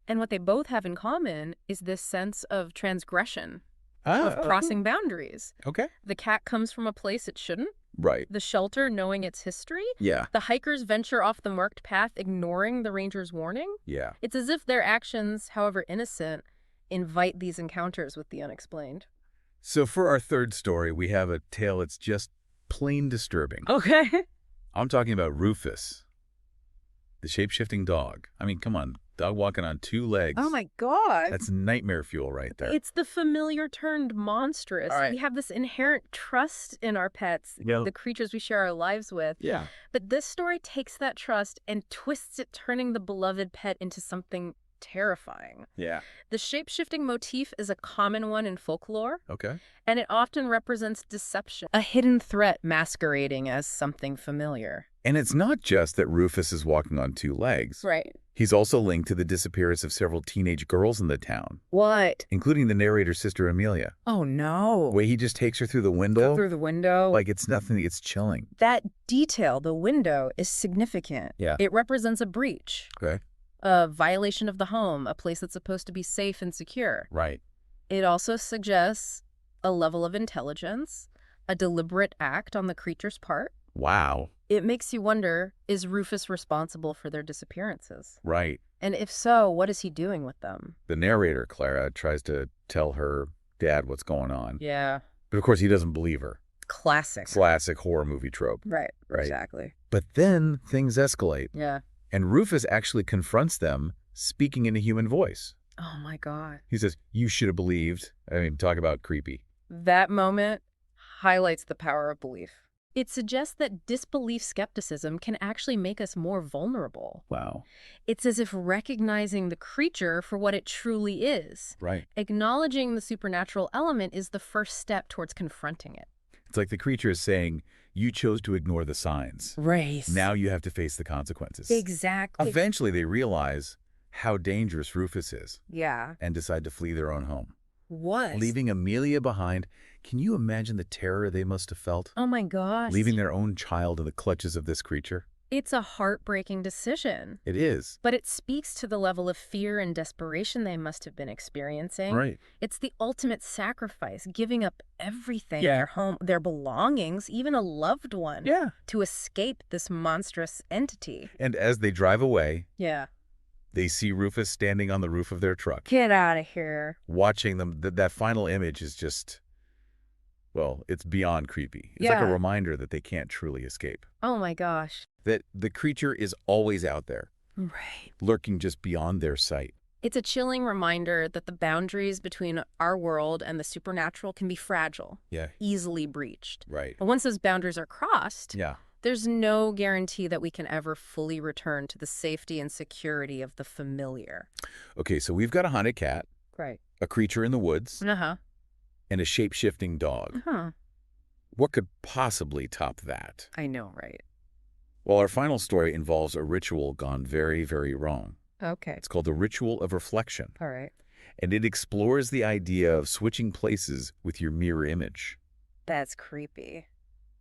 Speaker 2: And what they both have in common is this sense of transgression, of crossing boundaries.
Speaker 1: Okay.
Speaker 2: The cat comes from a place it shouldn't.
Speaker 1: Right.
Speaker 2: The shelter knowing its history.
Speaker 1: Yeah.
Speaker 2: The hikers venture off the marked path, ignoring the ranger's warning.
Speaker 1: Yeah.
Speaker 2: It's as if their actions, however innocent, invite these encounters with the unexplained.
Speaker 1: So for our third story, we have a tale that's just plain disturbing.
Speaker 2: Okay.
Speaker 1: I'm talking about Rufus, the shape-shifting dog. I mean, come on, dog walking on 2 legs.
Speaker 2: Oh my God.
Speaker 1: That's nightmare fuel right there.
Speaker 2: It's the familiar turned monstrous.
Speaker 1: All right.
Speaker 2: We have this inherent trust in our pets,
Speaker 1: Yeah.
Speaker 2: the creatures we share our lives with.
Speaker 1: Yeah.
Speaker 2: But this story takes that trust and twists it, turning the beloved pet into something terrifying.
Speaker 1: Yeah.
Speaker 2: The shape-shifting motif is a common one in folklore,
Speaker 1: Okay.
Speaker 2: and it often represents deception, a hidden threat masquerading as something familiar.
Speaker 1: And it's not just that Rufus is walking on 2 legs.
Speaker 2: Right.
Speaker 1: He's also linked to the disappearance of several teenage girls in the town,
Speaker 2: What?
Speaker 1: including the narrator's sister Amelia.
Speaker 2: Oh, no.
Speaker 1: The way he just takes her through the window,
Speaker 2: Through the window.
Speaker 1: like it's nothing, it's chilling.
Speaker 2: That detail, the window, is significant.
Speaker 1: Yeah.
Speaker 2: It represents a breach,
Speaker 1: Okay.
Speaker 2: a violation of the home, a place that's supposed to be safe and secure.
Speaker 1: Right.
Speaker 2: It also suggests a level of intelligence, a deliberate act on the creature's part.
Speaker 1: Wow.
Speaker 2: It makes you wonder, is Rufus responsible for their disappearances?
Speaker 1: Right.
Speaker 2: And if so, what is he doing with them?
Speaker 1: The narrator, Clara, tries to tell her dad what's going on.
Speaker 2: Yeah.
Speaker 1: But of course, he doesn't believe her.
Speaker 2: Classic.
Speaker 1: Classic horror movie trope.
Speaker 2: Right.
Speaker 1: Right.
Speaker 2: Exactly.
Speaker 1: But then things escalate,
Speaker 2: Yeah.
Speaker 1: and Rufus actually confronts them, speaking in a human voice.
Speaker 2: Oh, my God.
Speaker 1: He says, "You should have believed." I mean, talk about creepy.
Speaker 2: That moment highlights the power of belief. It suggests that disbelief skepticism can actually make us more vulnerable.
Speaker 1: Wow.
Speaker 2: It's as if recognizing the creature for what it truly is.
Speaker 1: Right.
Speaker 2: Acknowledging the supernatural element is the first step towards confronting it.
Speaker 1: It's like the creature is saying, "You chose to ignore the signs.
Speaker 2: Right.
Speaker 1: Now you have to face the consequences."
Speaker 2: Exactly.
Speaker 1: Eventually, they realize how dangerous Rufus is
Speaker 2: Yeah.
Speaker 1: and decide to flee their own home,
Speaker 2: What?
Speaker 1: leaving Amelia behind. Can you imagine the terror they must have felt?
Speaker 2: Oh my gosh.
Speaker 1: Leaving their own child in the clutches of this creature?
Speaker 2: It's a heartbreaking decision.
Speaker 1: It is.
Speaker 2: But it speaks to the level of fear and desperation they must have been experiencing.
Speaker 1: Right.
Speaker 2: It's the ultimate sacrifice, giving up everything,
Speaker 1: Yeah.
Speaker 2: their home, their belongings, even a loved one,
Speaker 1: Yeah.
Speaker 2: to escape this monstrous entity.
Speaker 1: And as they drive away,
Speaker 2: Yeah.
Speaker 1: they see Rufus standing on the roof of their truck,
Speaker 2: Get out of here.
Speaker 1: watching them. That final image is just, well, it's beyond creepy. It's like
Speaker 2: Yeah.
Speaker 1: a reminder that they can't truly escape.
Speaker 2: Oh my gosh.
Speaker 1: That the creature is always out there,
Speaker 2: Right.
Speaker 1: lurking just beyond their sight.
Speaker 2: It's a chilling reminder that the boundaries between our world and the supernatural can be fragile,
Speaker 1: Yeah.
Speaker 2: easily breached.
Speaker 1: Right.
Speaker 2: But once those boundaries are crossed,
Speaker 1: Yeah.
Speaker 2: there's no guarantee that we can ever fully return to the safety and security of the familiar.
Speaker 1: Okay, so we've got a haunted cat,
Speaker 2: Right.
Speaker 1: a creature in the woods,
Speaker 2: Uh-huh.
Speaker 1: and a shape-shifting dog.
Speaker 2: Huh.
Speaker 1: What could possibly top that?
Speaker 2: I know, right?
Speaker 1: Well, our final story involves a ritual gone very, very wrong.
Speaker 2: Okay.
Speaker 1: It's called the Ritual of Reflection,
Speaker 2: All right.
Speaker 1: and it explores the idea of switching places with your mirror image.
Speaker 2: That's creepy.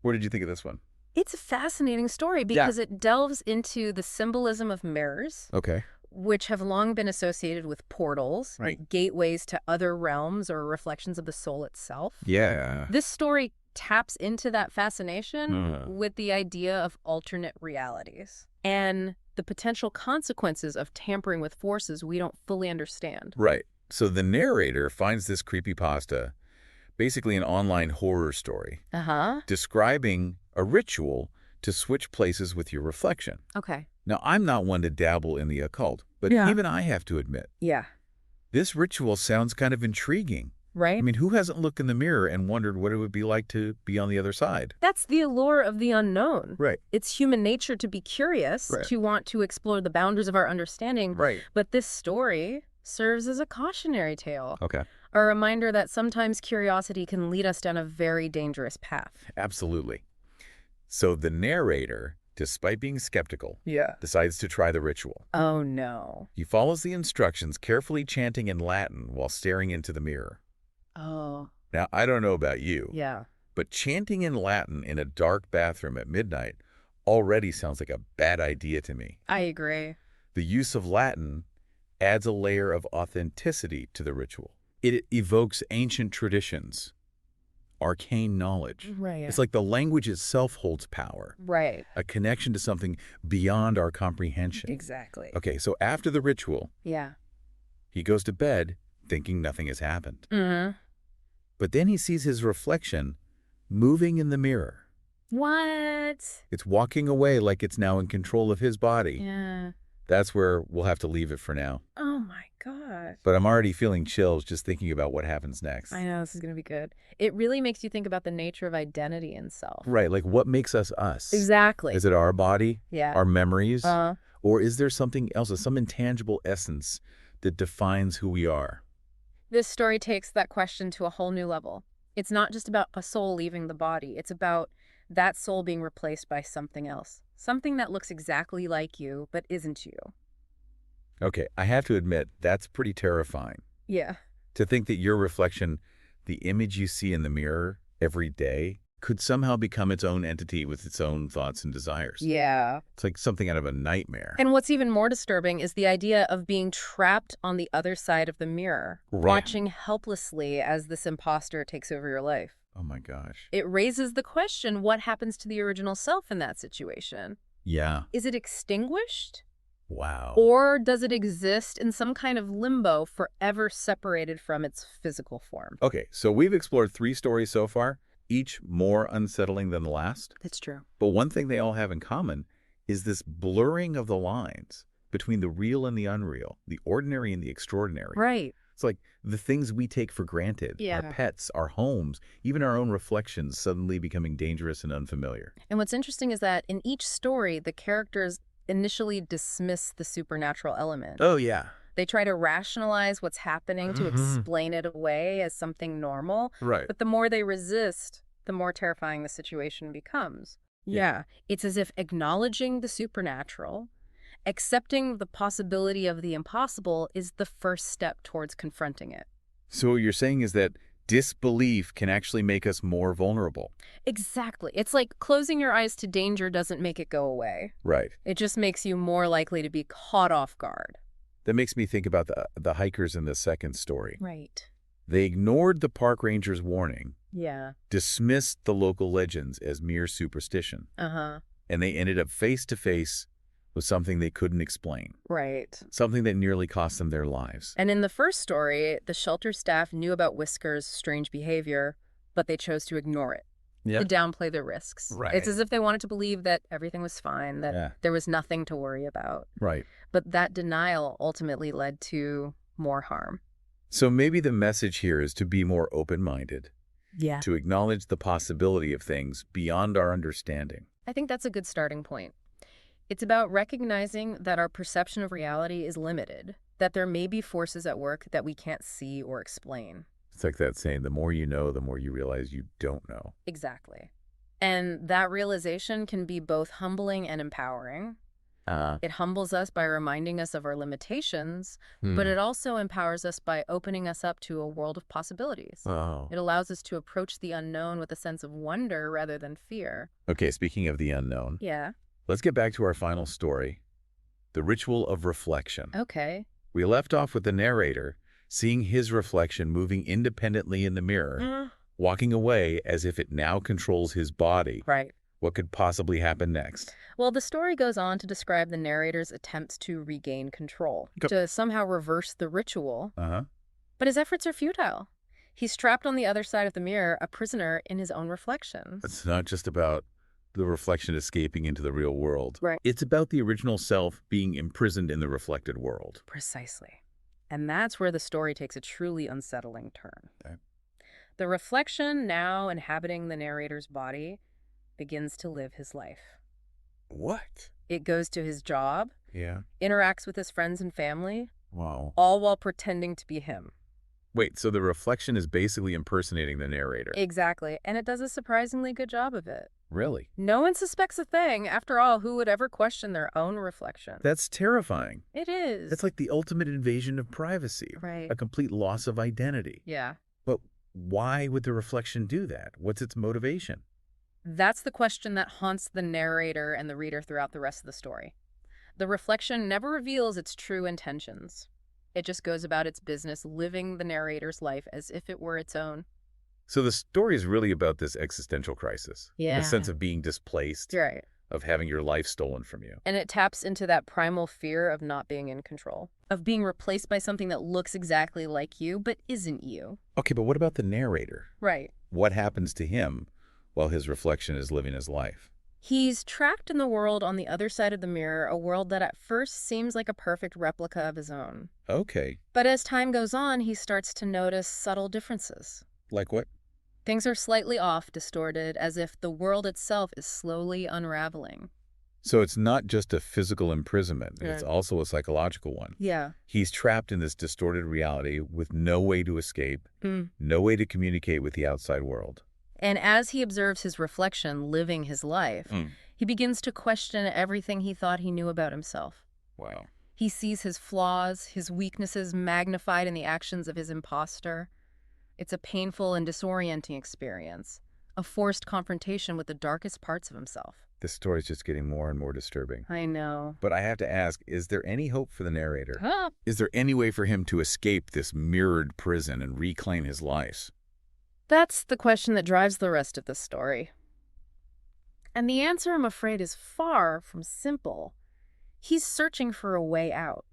Speaker 1: What did you think of this one?
Speaker 2: It's a fascinating story because it delves into the symbolism of mirrors,
Speaker 1: Okay.
Speaker 2: which have long been associated with portals,
Speaker 1: Right.
Speaker 2: gateways to other realms or reflections of the soul itself.
Speaker 1: Yeah.
Speaker 2: This story taps into that fascination
Speaker 1: Uh-huh.
Speaker 2: with the idea of alternate realities and the potential consequences of tampering with forces we don't fully understand.
Speaker 1: Right. So the narrator finds this creepypasta basically an online horror story
Speaker 2: Uh-huh.
Speaker 1: describing a ritual to switch places with your reflection.
Speaker 2: Okay.
Speaker 1: Now, I'm not one to dabble in the occult, but
Speaker 2: Yeah.
Speaker 1: even I have to admit,
Speaker 2: Yeah.
Speaker 1: this ritual sounds kind of intriguing.
Speaker 2: Right?
Speaker 1: I mean, who hasn't looked in the mirror and wondered what it would be like to be on the other side?
Speaker 2: That's the allure of the unknown.
Speaker 1: Right.
Speaker 2: It's human nature to be curious,
Speaker 1: Right.
Speaker 2: to want to explore the boundaries of our understanding.
Speaker 1: Right.
Speaker 2: But this story serves as a cautionary tale,
Speaker 1: Okay.
Speaker 2: a reminder that sometimes curiosity can lead us down a very dangerous path.
Speaker 1: Absolutely. So the narrator, despite being skeptical, decides to try the ritual.
Speaker 2: Oh, no.
Speaker 1: He follows the instructions, carefully chanting in Latin while staring into the mirror.
Speaker 2: Oh,
Speaker 1: Now, I don't know about you,
Speaker 2: yeah.
Speaker 1: but chanting in Latin in a dark bathroom at midnight already sounds like a bad idea to me.
Speaker 2: I agree.
Speaker 1: The use of Latin adds a layer of authenticity to the ritual. It evokes ancient traditions, arcane knowledge.
Speaker 2: Right.
Speaker 1: It's like the language itself holds power,
Speaker 2: Right.
Speaker 1: a connection to something beyond our comprehension.
Speaker 2: Exactly.
Speaker 1: Okay, so after the ritual,
Speaker 2: Yeah.
Speaker 1: he goes to bed thinking nothing has happened.
Speaker 2: Mm-hmm.
Speaker 1: But then he sees his reflection moving in the mirror.
Speaker 2: What?
Speaker 1: It's walking away like it's now in control of his body.
Speaker 2: Yeah.
Speaker 1: That's where we'll have to leave it for now.
Speaker 2: Oh my gosh.
Speaker 1: But I'm already feeling chills just thinking about what happens next.
Speaker 2: I know, this is going to be good. It really makes you think about the nature of identity and self.
Speaker 1: Right, like what makes us us?
Speaker 2: Exactly.
Speaker 1: Is it our body?
Speaker 2: Yeah.
Speaker 1: Our memories?
Speaker 2: Uh-huh.
Speaker 1: Or is there something else, some intangible essence that defines who we are?
Speaker 2: This story takes that question to a whole new level. It's not just about a soul leaving the body. It's about that soul being replaced by something else. Something that looks exactly like you, but isn't you.
Speaker 1: Okay, I have to admit, that's pretty terrifying.
Speaker 2: Yeah.
Speaker 1: To think that your reflection, the image you see in the mirror every day, could somehow become its own entity with its own thoughts and desires.
Speaker 2: Yeah.
Speaker 1: It's like something out of a nightmare.
Speaker 2: And what's even more disturbing is the idea of being trapped on the other side of the mirror,
Speaker 1: Right.
Speaker 2: watching helplessly as this imposter takes over your life.
Speaker 1: Oh my gosh.
Speaker 2: It raises the question, what happens to the original self in that situation?
Speaker 1: Yeah.
Speaker 2: Is it extinguished?
Speaker 1: Wow.
Speaker 2: Or does it exist in some kind of limbo, forever separated from its physical form?
Speaker 1: Okay, so we've explored 3 stories so far, each more unsettling than the last.
Speaker 2: That's true.
Speaker 1: But one thing they all have in common is this blurring of the lines between the real and the unreal, the ordinary and the extraordinary.
Speaker 2: Right.
Speaker 1: It's like the things we take for granted,
Speaker 2: Yeah.
Speaker 1: our pets, our homes, even our own reflections suddenly becoming dangerous and unfamiliar.
Speaker 2: And what's interesting is that in each story, the characters initially dismiss the supernatural element.
Speaker 1: Oh, yeah.
Speaker 2: They try to rationalize what's happening to explain it away as something normal.
Speaker 1: Right.
Speaker 2: But the more they resist, the more terrifying the situation becomes. Yeah. It's as if acknowledging the supernatural, accepting the possibility of the impossible is the first step towards confronting it.
Speaker 1: So what you're saying is that disbelief can actually make us more vulnerable.
Speaker 2: Exactly. It's like closing your eyes to danger doesn't make it go away.
Speaker 1: Right.
Speaker 2: It just makes you more likely to be caught off guard.
Speaker 1: That makes me think about the hikers in the second story.
Speaker 2: Right.
Speaker 1: They ignored the park ranger's warning,
Speaker 2: Yeah.
Speaker 1: dismissed the local legends as mere superstition,
Speaker 2: Uh-huh.
Speaker 1: and they ended up face to face with something they couldn't explain,
Speaker 2: Right.
Speaker 1: something that nearly cost them their lives.
Speaker 2: And in the first story, the shelter staff knew about Whisker's strange behavior, but they chose to ignore it, to downplay the risks.
Speaker 1: Right.
Speaker 2: It's as if they wanted to believe that everything was fine, that there was nothing to worry about.
Speaker 1: Right.
Speaker 2: But that denial ultimately led to more harm.
Speaker 1: So maybe the message here is to be more open-minded,
Speaker 2: Yeah.
Speaker 1: to acknowledge the possibility of things beyond our understanding.
Speaker 2: I think that's a good starting point. It's about recognizing that our perception of reality is limited, that there may be forces at work that we can't see or explain.
Speaker 1: It's like that saying, the more you know, the more you realize you don't know.
Speaker 2: Exactly. And that realization can be both humbling and empowering. It humbles us by reminding us of our limitations, but it also empowers us by opening us up to a world of possibilities.
Speaker 1: Oh.
Speaker 2: It allows us to approach the unknown with a sense of wonder rather than fear.
Speaker 1: Okay, speaking of the unknown,
Speaker 2: Yeah.
Speaker 1: let's get back to our final story, the ritual of reflection.
Speaker 2: Okay.
Speaker 1: We left off with the narrator seeing his reflection moving independently in the mirror, walking away as if it now controls his body.
Speaker 2: Right.
Speaker 1: What could possibly happen next?
Speaker 2: Well, the story goes on to describe the narrator's attempts to regain control, to somehow reverse the ritual. But his efforts are futile. He's trapped on the other side of the mirror, a prisoner in his own reflections.
Speaker 1: It's not just about the reflection escaping into the real world.
Speaker 2: Right.
Speaker 1: It's about the original self being imprisoned in the reflected world.
Speaker 2: Precisely. And that's where the story takes a truly unsettling turn.
Speaker 1: Okay.
Speaker 2: The reflection, now inhabiting the narrator's body, begins to live his life.
Speaker 1: What?
Speaker 2: It goes to his job,
Speaker 1: Yeah.
Speaker 2: interacts with his friends and family,
Speaker 1: Wow.
Speaker 2: all while pretending to be him.
Speaker 1: Wait, so the reflection is basically impersonating the narrator?
Speaker 2: Exactly, and it does a surprisingly good job of it.
Speaker 1: Really?
Speaker 2: No one suspects a thing. After all, who would ever question their own reflection?
Speaker 1: That's terrifying.
Speaker 2: It is.
Speaker 1: That's like the ultimate invasion of privacy.
Speaker 2: Right.
Speaker 1: A complete loss of identity.
Speaker 2: Yeah.
Speaker 1: But why would the reflection do that? What's its motivation?
Speaker 2: That's the question that haunts the narrator and the reader throughout the rest of the story. The reflection never reveals its true intentions. It just goes about its business, living the narrator's life as if it were its own.
Speaker 1: So the story is really about this existential crisis.
Speaker 2: Yeah.
Speaker 1: The sense of being displaced,
Speaker 2: Right.
Speaker 1: of having your life stolen from you.
Speaker 2: And it taps into that primal fear of not being in control, of being replaced by something that looks exactly like you but isn't you.
Speaker 1: Okay, but what about the narrator?
Speaker 2: Right.
Speaker 1: What happens to him while his reflection is living his life.
Speaker 2: He's trapped in the world on the other side of the mirror, a world that at first seems like a perfect replica of his own.
Speaker 1: Okay.
Speaker 2: But as time goes on, he starts to notice subtle differences.
Speaker 1: Like what?
Speaker 2: Things are slightly off, distorted, as if the world itself is slowly unraveling.
Speaker 1: So it's not just a physical imprisonment, it's
Speaker 2: Yeah.
Speaker 1: also a psychological one.
Speaker 2: Yeah.
Speaker 1: He's trapped in this distorted reality with no way to escape, no way to communicate with the outside world.
Speaker 2: And as he observes his reflection living his life, he begins to question everything he thought he knew about himself.
Speaker 1: Wow.
Speaker 2: He sees his flaws, his weaknesses magnified in the actions of his imposter. It's a painful and disorienting experience, a forced confrontation with the darkest parts of himself.
Speaker 1: This story's just getting more and more disturbing.
Speaker 2: I know.
Speaker 1: But I have to ask, is there any hope for the narrator?
Speaker 2: Huh?
Speaker 1: Is there any way for him to escape this mirrored prison and reclaim his life?
Speaker 2: That's the question that drives the rest of the story. And the answer, I'm afraid, is far from simple. He's searching for a way out.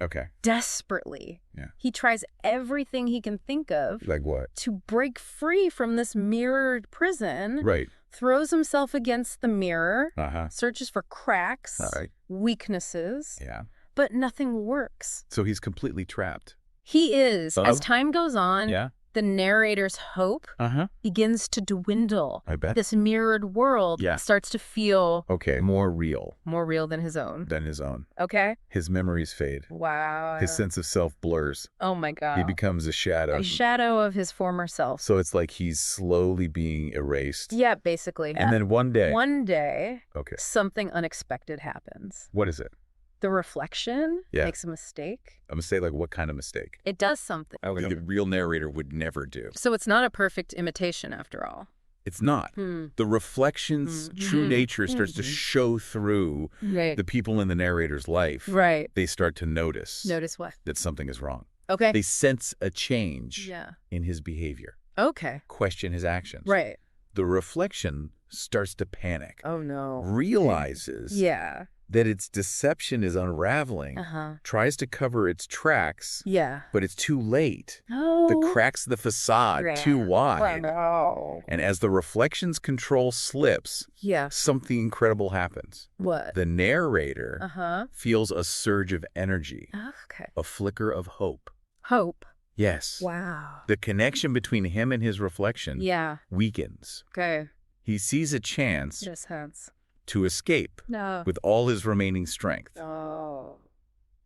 Speaker 1: Okay.
Speaker 2: Desperately.
Speaker 1: Yeah.
Speaker 2: He tries everything he can think of
Speaker 1: Like what?
Speaker 2: to break free from this mirrored prison,
Speaker 1: Right.
Speaker 2: throws himself against the mirror,
Speaker 1: Uh-huh.
Speaker 2: searches for cracks,
Speaker 1: All right.
Speaker 2: weaknesses,
Speaker 1: Yeah.
Speaker 2: but nothing works.
Speaker 1: So he's completely trapped.
Speaker 2: He is.
Speaker 1: Oh.
Speaker 2: As time goes on,
Speaker 1: Yeah.
Speaker 2: the narrator's hope
Speaker 1: Uh-huh.
Speaker 2: begins to dwindle.
Speaker 1: I bet.
Speaker 2: This mirrored world
Speaker 1: Yeah.
Speaker 2: starts to feel
Speaker 1: Okay. More real
Speaker 2: more real than his own.
Speaker 1: than his own.
Speaker 2: Okay?
Speaker 1: His memories fade.
Speaker 2: Wow.
Speaker 1: His sense of self blurs.
Speaker 2: Oh my God.
Speaker 1: He becomes a shadow.
Speaker 2: a shadow of his former self.
Speaker 1: So it's like he's slowly being erased.
Speaker 2: Yeah, basically.
Speaker 1: And then one day.
Speaker 2: One day,
Speaker 1: Okay.
Speaker 2: something unexpected happens.
Speaker 1: What is it?
Speaker 2: The reflection
Speaker 1: Yeah.
Speaker 2: makes a mistake.
Speaker 1: I'm going to say, like, what kind of mistake?
Speaker 2: It does something.
Speaker 1: Like a real narrator would never do.
Speaker 2: So it's not a perfect imitation after all.
Speaker 1: It's not. The reflection's true nature starts to show through
Speaker 2: Right.
Speaker 1: the people in the narrator's life.
Speaker 2: Right.
Speaker 1: They start to notice
Speaker 2: Notice what?
Speaker 1: that something is wrong.
Speaker 2: Okay.
Speaker 1: They sense a change
Speaker 2: Yeah.
Speaker 1: in his behavior,
Speaker 2: Okay.
Speaker 1: question his actions.
Speaker 2: Right.
Speaker 1: The reflection starts to panic,
Speaker 2: Oh no.
Speaker 1: realizes
Speaker 2: Yeah.
Speaker 1: that its deception is unraveling,
Speaker 2: Uh-huh.
Speaker 1: tries to cover its tracks,
Speaker 2: Yeah.
Speaker 1: but it's too late.
Speaker 2: Oh.
Speaker 1: The cracks of the facade too wide.
Speaker 2: no.
Speaker 1: And as the reflection's control slips,
Speaker 2: Yeah.
Speaker 1: something incredible happens.
Speaker 2: What?
Speaker 1: The narrator
Speaker 2: Uh-huh.
Speaker 1: feels a surge of energy,
Speaker 2: Okay.
Speaker 1: a flicker of hope.
Speaker 2: Hope.
Speaker 1: Yes.
Speaker 2: Wow.
Speaker 1: The connection between him and his reflection
Speaker 2: Yeah.
Speaker 1: weakens.
Speaker 2: Okay.
Speaker 1: He sees a chance
Speaker 2: Just hands.
Speaker 1: to escape
Speaker 2: No.
Speaker 1: with all his remaining strength.
Speaker 2: Oh.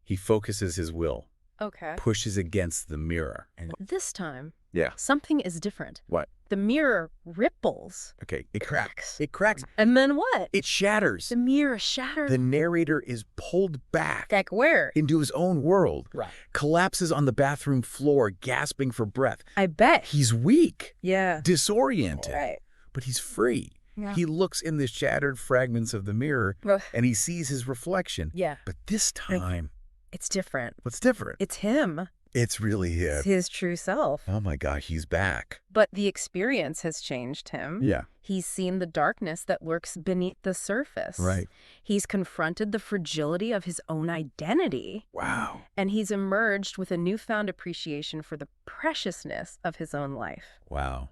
Speaker 1: He focuses his will,
Speaker 2: Okay.
Speaker 1: pushes against the mirror. And
Speaker 2: This time,
Speaker 1: yeah.
Speaker 2: something is different.
Speaker 1: What?
Speaker 2: The mirror ripples.
Speaker 1: Okay. It cracks.
Speaker 2: Cracks.
Speaker 1: It cracks.
Speaker 2: And then what?
Speaker 1: It shatters.
Speaker 2: The mirror shattered.
Speaker 1: The narrator is pulled back
Speaker 2: Like where?
Speaker 1: into his own world,
Speaker 2: Right.
Speaker 1: collapses on the bathroom floor, gasping for breath.
Speaker 2: I bet.
Speaker 1: He's weak,
Speaker 2: Yeah.
Speaker 1: disoriented,
Speaker 2: Right.
Speaker 1: but he's free.
Speaker 2: Yeah.
Speaker 1: He looks in the shattered fragments of the mirror
Speaker 2: Ugh.
Speaker 1: and he sees his reflection.
Speaker 2: Yeah.
Speaker 1: But this time,
Speaker 2: It's different.
Speaker 1: what's different?
Speaker 2: It's him.
Speaker 1: It's really him.
Speaker 2: It's his true self.
Speaker 1: Oh my God, he's back.
Speaker 2: But the experience has changed him.
Speaker 1: Yeah.
Speaker 2: He's seen the darkness that lurks beneath the surface.
Speaker 1: Right.
Speaker 2: He's confronted the fragility of his own identity.
Speaker 1: Wow.
Speaker 2: And he's emerged with a newfound appreciation for the preciousness of his own life.
Speaker 1: Wow.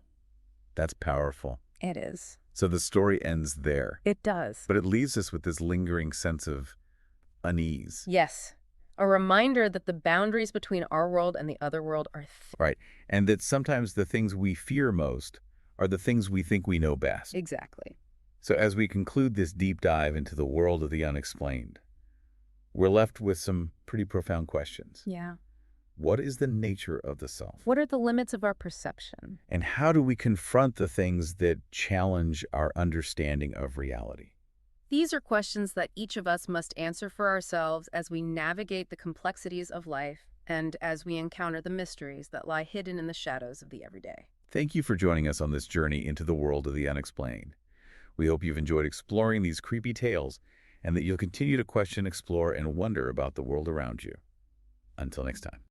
Speaker 1: That's powerful.
Speaker 2: It is.
Speaker 1: So the story ends there,
Speaker 2: It does.
Speaker 1: but it leaves us with this lingering sense of unease.
Speaker 2: Yes. A reminder that the boundaries between our world and the other world are
Speaker 1: Right. And that sometimes the things we fear most are the things we think we know best.
Speaker 2: Exactly.
Speaker 1: So as we conclude this deep dive into the world of the unexplained, we're left with some pretty profound questions.
Speaker 2: Yeah.
Speaker 1: What is the nature of the self?
Speaker 2: What are the limits of our perception?
Speaker 1: And how do we confront the things that challenge our understanding of reality?
Speaker 2: These are questions that each of us must answer for ourselves as we navigate the complexities of life and as we encounter the mysteries that lie hidden in the shadows of the everyday.
Speaker 1: Thank you for joining us on this journey into the world of the unexplained. We hope you've enjoyed exploring these creepy tales and that you'll continue to question, explore, and wonder about the world around you. Until next time.